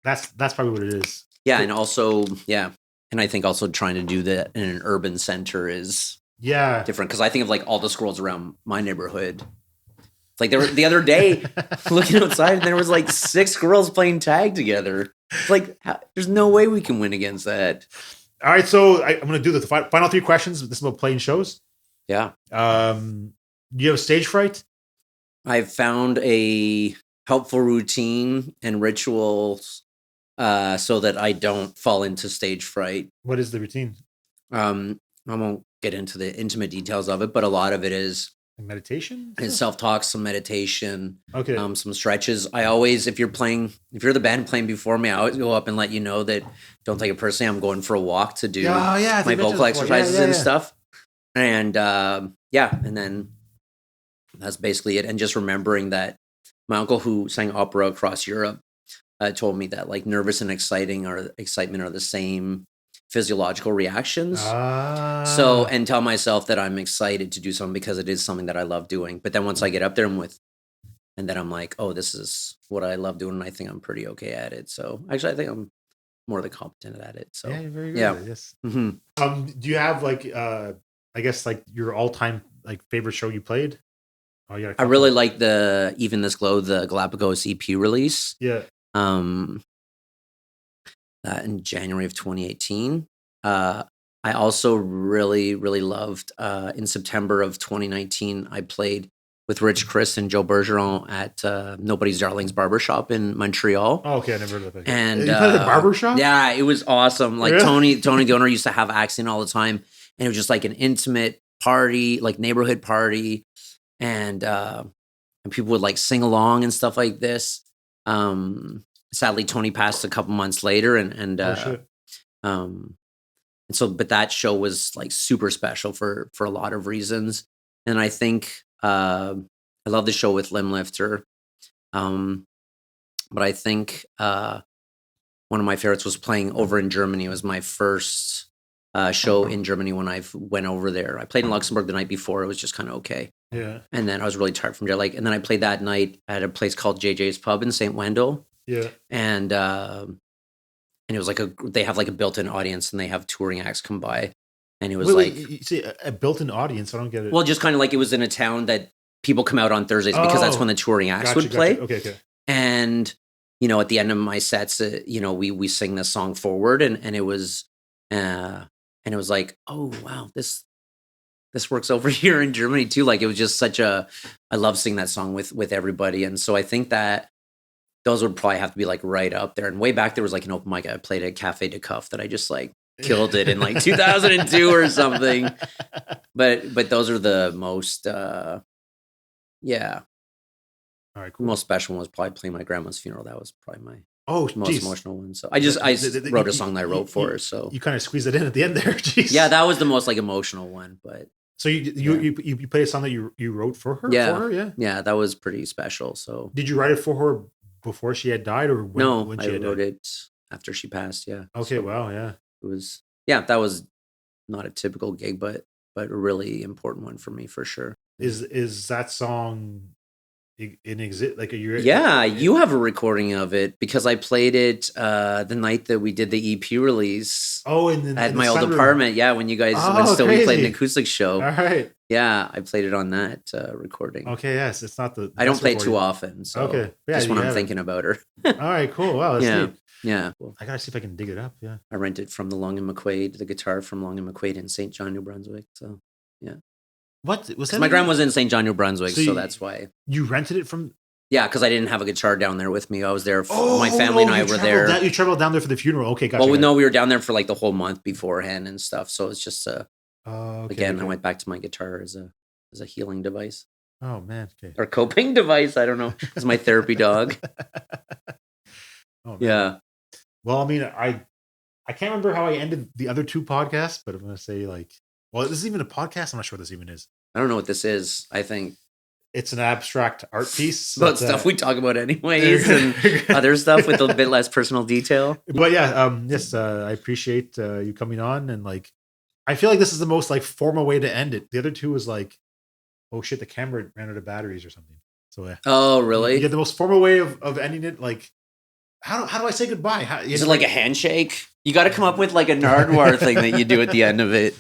That's probably what it is. Yeah, and also, and I think also trying to do that in an urban center is different. Because I think of like all the squirrels around my neighborhood. Like the other day, looking outside, and there was like 6 girls playing tag together. It's like, there's no way we can win against that. All right, so I'm going to do the final 3 questions. This is about playing shows. Yeah. Do you have stage fright? I've found a helpful routine and rituals so that I don't fall into stage fright. What is the routine? I won't get into the intimate details of it, but a lot of it is meditation and self-talk, some meditation, okay, some stretches. I always, if you're the band playing before me, I always go up and let you know that don't take it personally. I'm going for a walk to do my vocal exercises and stuff. And and then that's basically it. And just remembering that my uncle who sang opera across Europe told me that like nervous and excitement are the same physiological reactions. So, and tell myself that I'm excited to do something because it is something that I love doing. But then once I get up there and then I'm like, oh, this is what I love doing, and I think I'm pretty okay at it. So actually, I think I'm more than competent at it. So yeah, you're very good at it, yes. Mm-hmm. Do you have like I guess like your all-time like favorite show you played? Oh yeah, I really like the Even This Glow, the Galapagos EP release. Yeah. That in January of 2018. I also really, really loved in September of 2019, I played with Rich Chris and Joe Bergeron at Nobody's Darling's Barbershop in Montreal. Oh, okay, I never heard of that. And you played at Barbershop? Yeah, it was awesome. Like really? Tony the owner used to have acts in all the time, and it was just like an intimate party, like neighborhood party, and people would like sing along and stuff like this. Sadly, Tony passed a couple months later, and so, but that show was like super special for a lot of reasons. And I think I love the show with Limlifter, but I think one of my favorites was playing over in Germany. It was my first show in Germany when I went over there. I played in Luxembourg the night before. It was just kind of okay. Yeah. And then I was really tired from jet lag. And then I played that night at a place called JJ's Pub in St. Wendell. Yeah. And it was like they have like a built-in audience, and they have touring acts come by. And it was you see a built-in audience. I don't get it. Well, just kind of like it was in a town that people come out on Thursdays because that's when the touring acts would play. Okay. And, at the end of my sets, we sing this song forward, and it was like, oh, wow, this works over here in Germany too. Like it was just I love singing that song with everybody. And so I think that those would probably have to be like right up there. And way back there was like an open mic I played at Cafe de Cuff that I just like killed it in like 2002 or something. But those are the most, All right, cool. Most special one was probably playing my grandma's funeral. That was probably my most emotional one. So I wrote a song that I wrote for her. So you kind of squeezed it in at the end there. Jeez. Yeah, that was the most like emotional one. But so you played a song that you wrote for her? Yeah. For her? Yeah, that was pretty special. So did you write it for her before she had died, or when she had died? I wrote it after she passed. Yeah. Okay. So wow. Yeah. It was. Yeah, that was not a typical gig, but a really important one for me for sure. Is that song in exist? Like you have a recording of it because I played it the night that we did the EP release. Oh, at my old apartment. Yeah, when you guys we played an acoustic show. All right. Yeah, I played it on that recording. Okay, yes, it's not the. I don't play it too often. So okay, just when I'm thinking about her. All right, cool. Wow, that's neat. Yeah. Cool. I gotta see if I can dig it up. Yeah. I rented from the Long and McQuaid, the guitar from Long and McQuaid in St. John, New Brunswick. So yeah. What was that? My grandma was in St. John, New Brunswick, so that's why. You rented it from. Yeah, because I didn't have a guitar down there with me. I was there. My family and I were there. You traveled down there for the funeral. Okay, gotcha. Well, no, we were down there for like the whole month beforehand and stuff. So it's just okay. I went back to my guitar as a healing device. Oh man, okay. Or coping device. I don't know. It's my therapy dog. Oh, man. Yeah. Well, I mean, I can't remember how I ended the other 2 podcasts, but I'm gonna say this is even a podcast. I'm not sure what this even is. I don't know what this is. I think it's an abstract art piece about stuff we talk about anyways, and other stuff with a bit less personal detail. But yeah, yes, I appreciate you coming on, and I feel like this is the most formal way to end it. The other 2 was oh shit, the camera ran out of batteries or something. So yeah. Oh really? Yeah, the most formal way of ending it, how do I say goodbye? Is it like a handshake? You got to come up with a Nardwuar thing that you do at the end of it.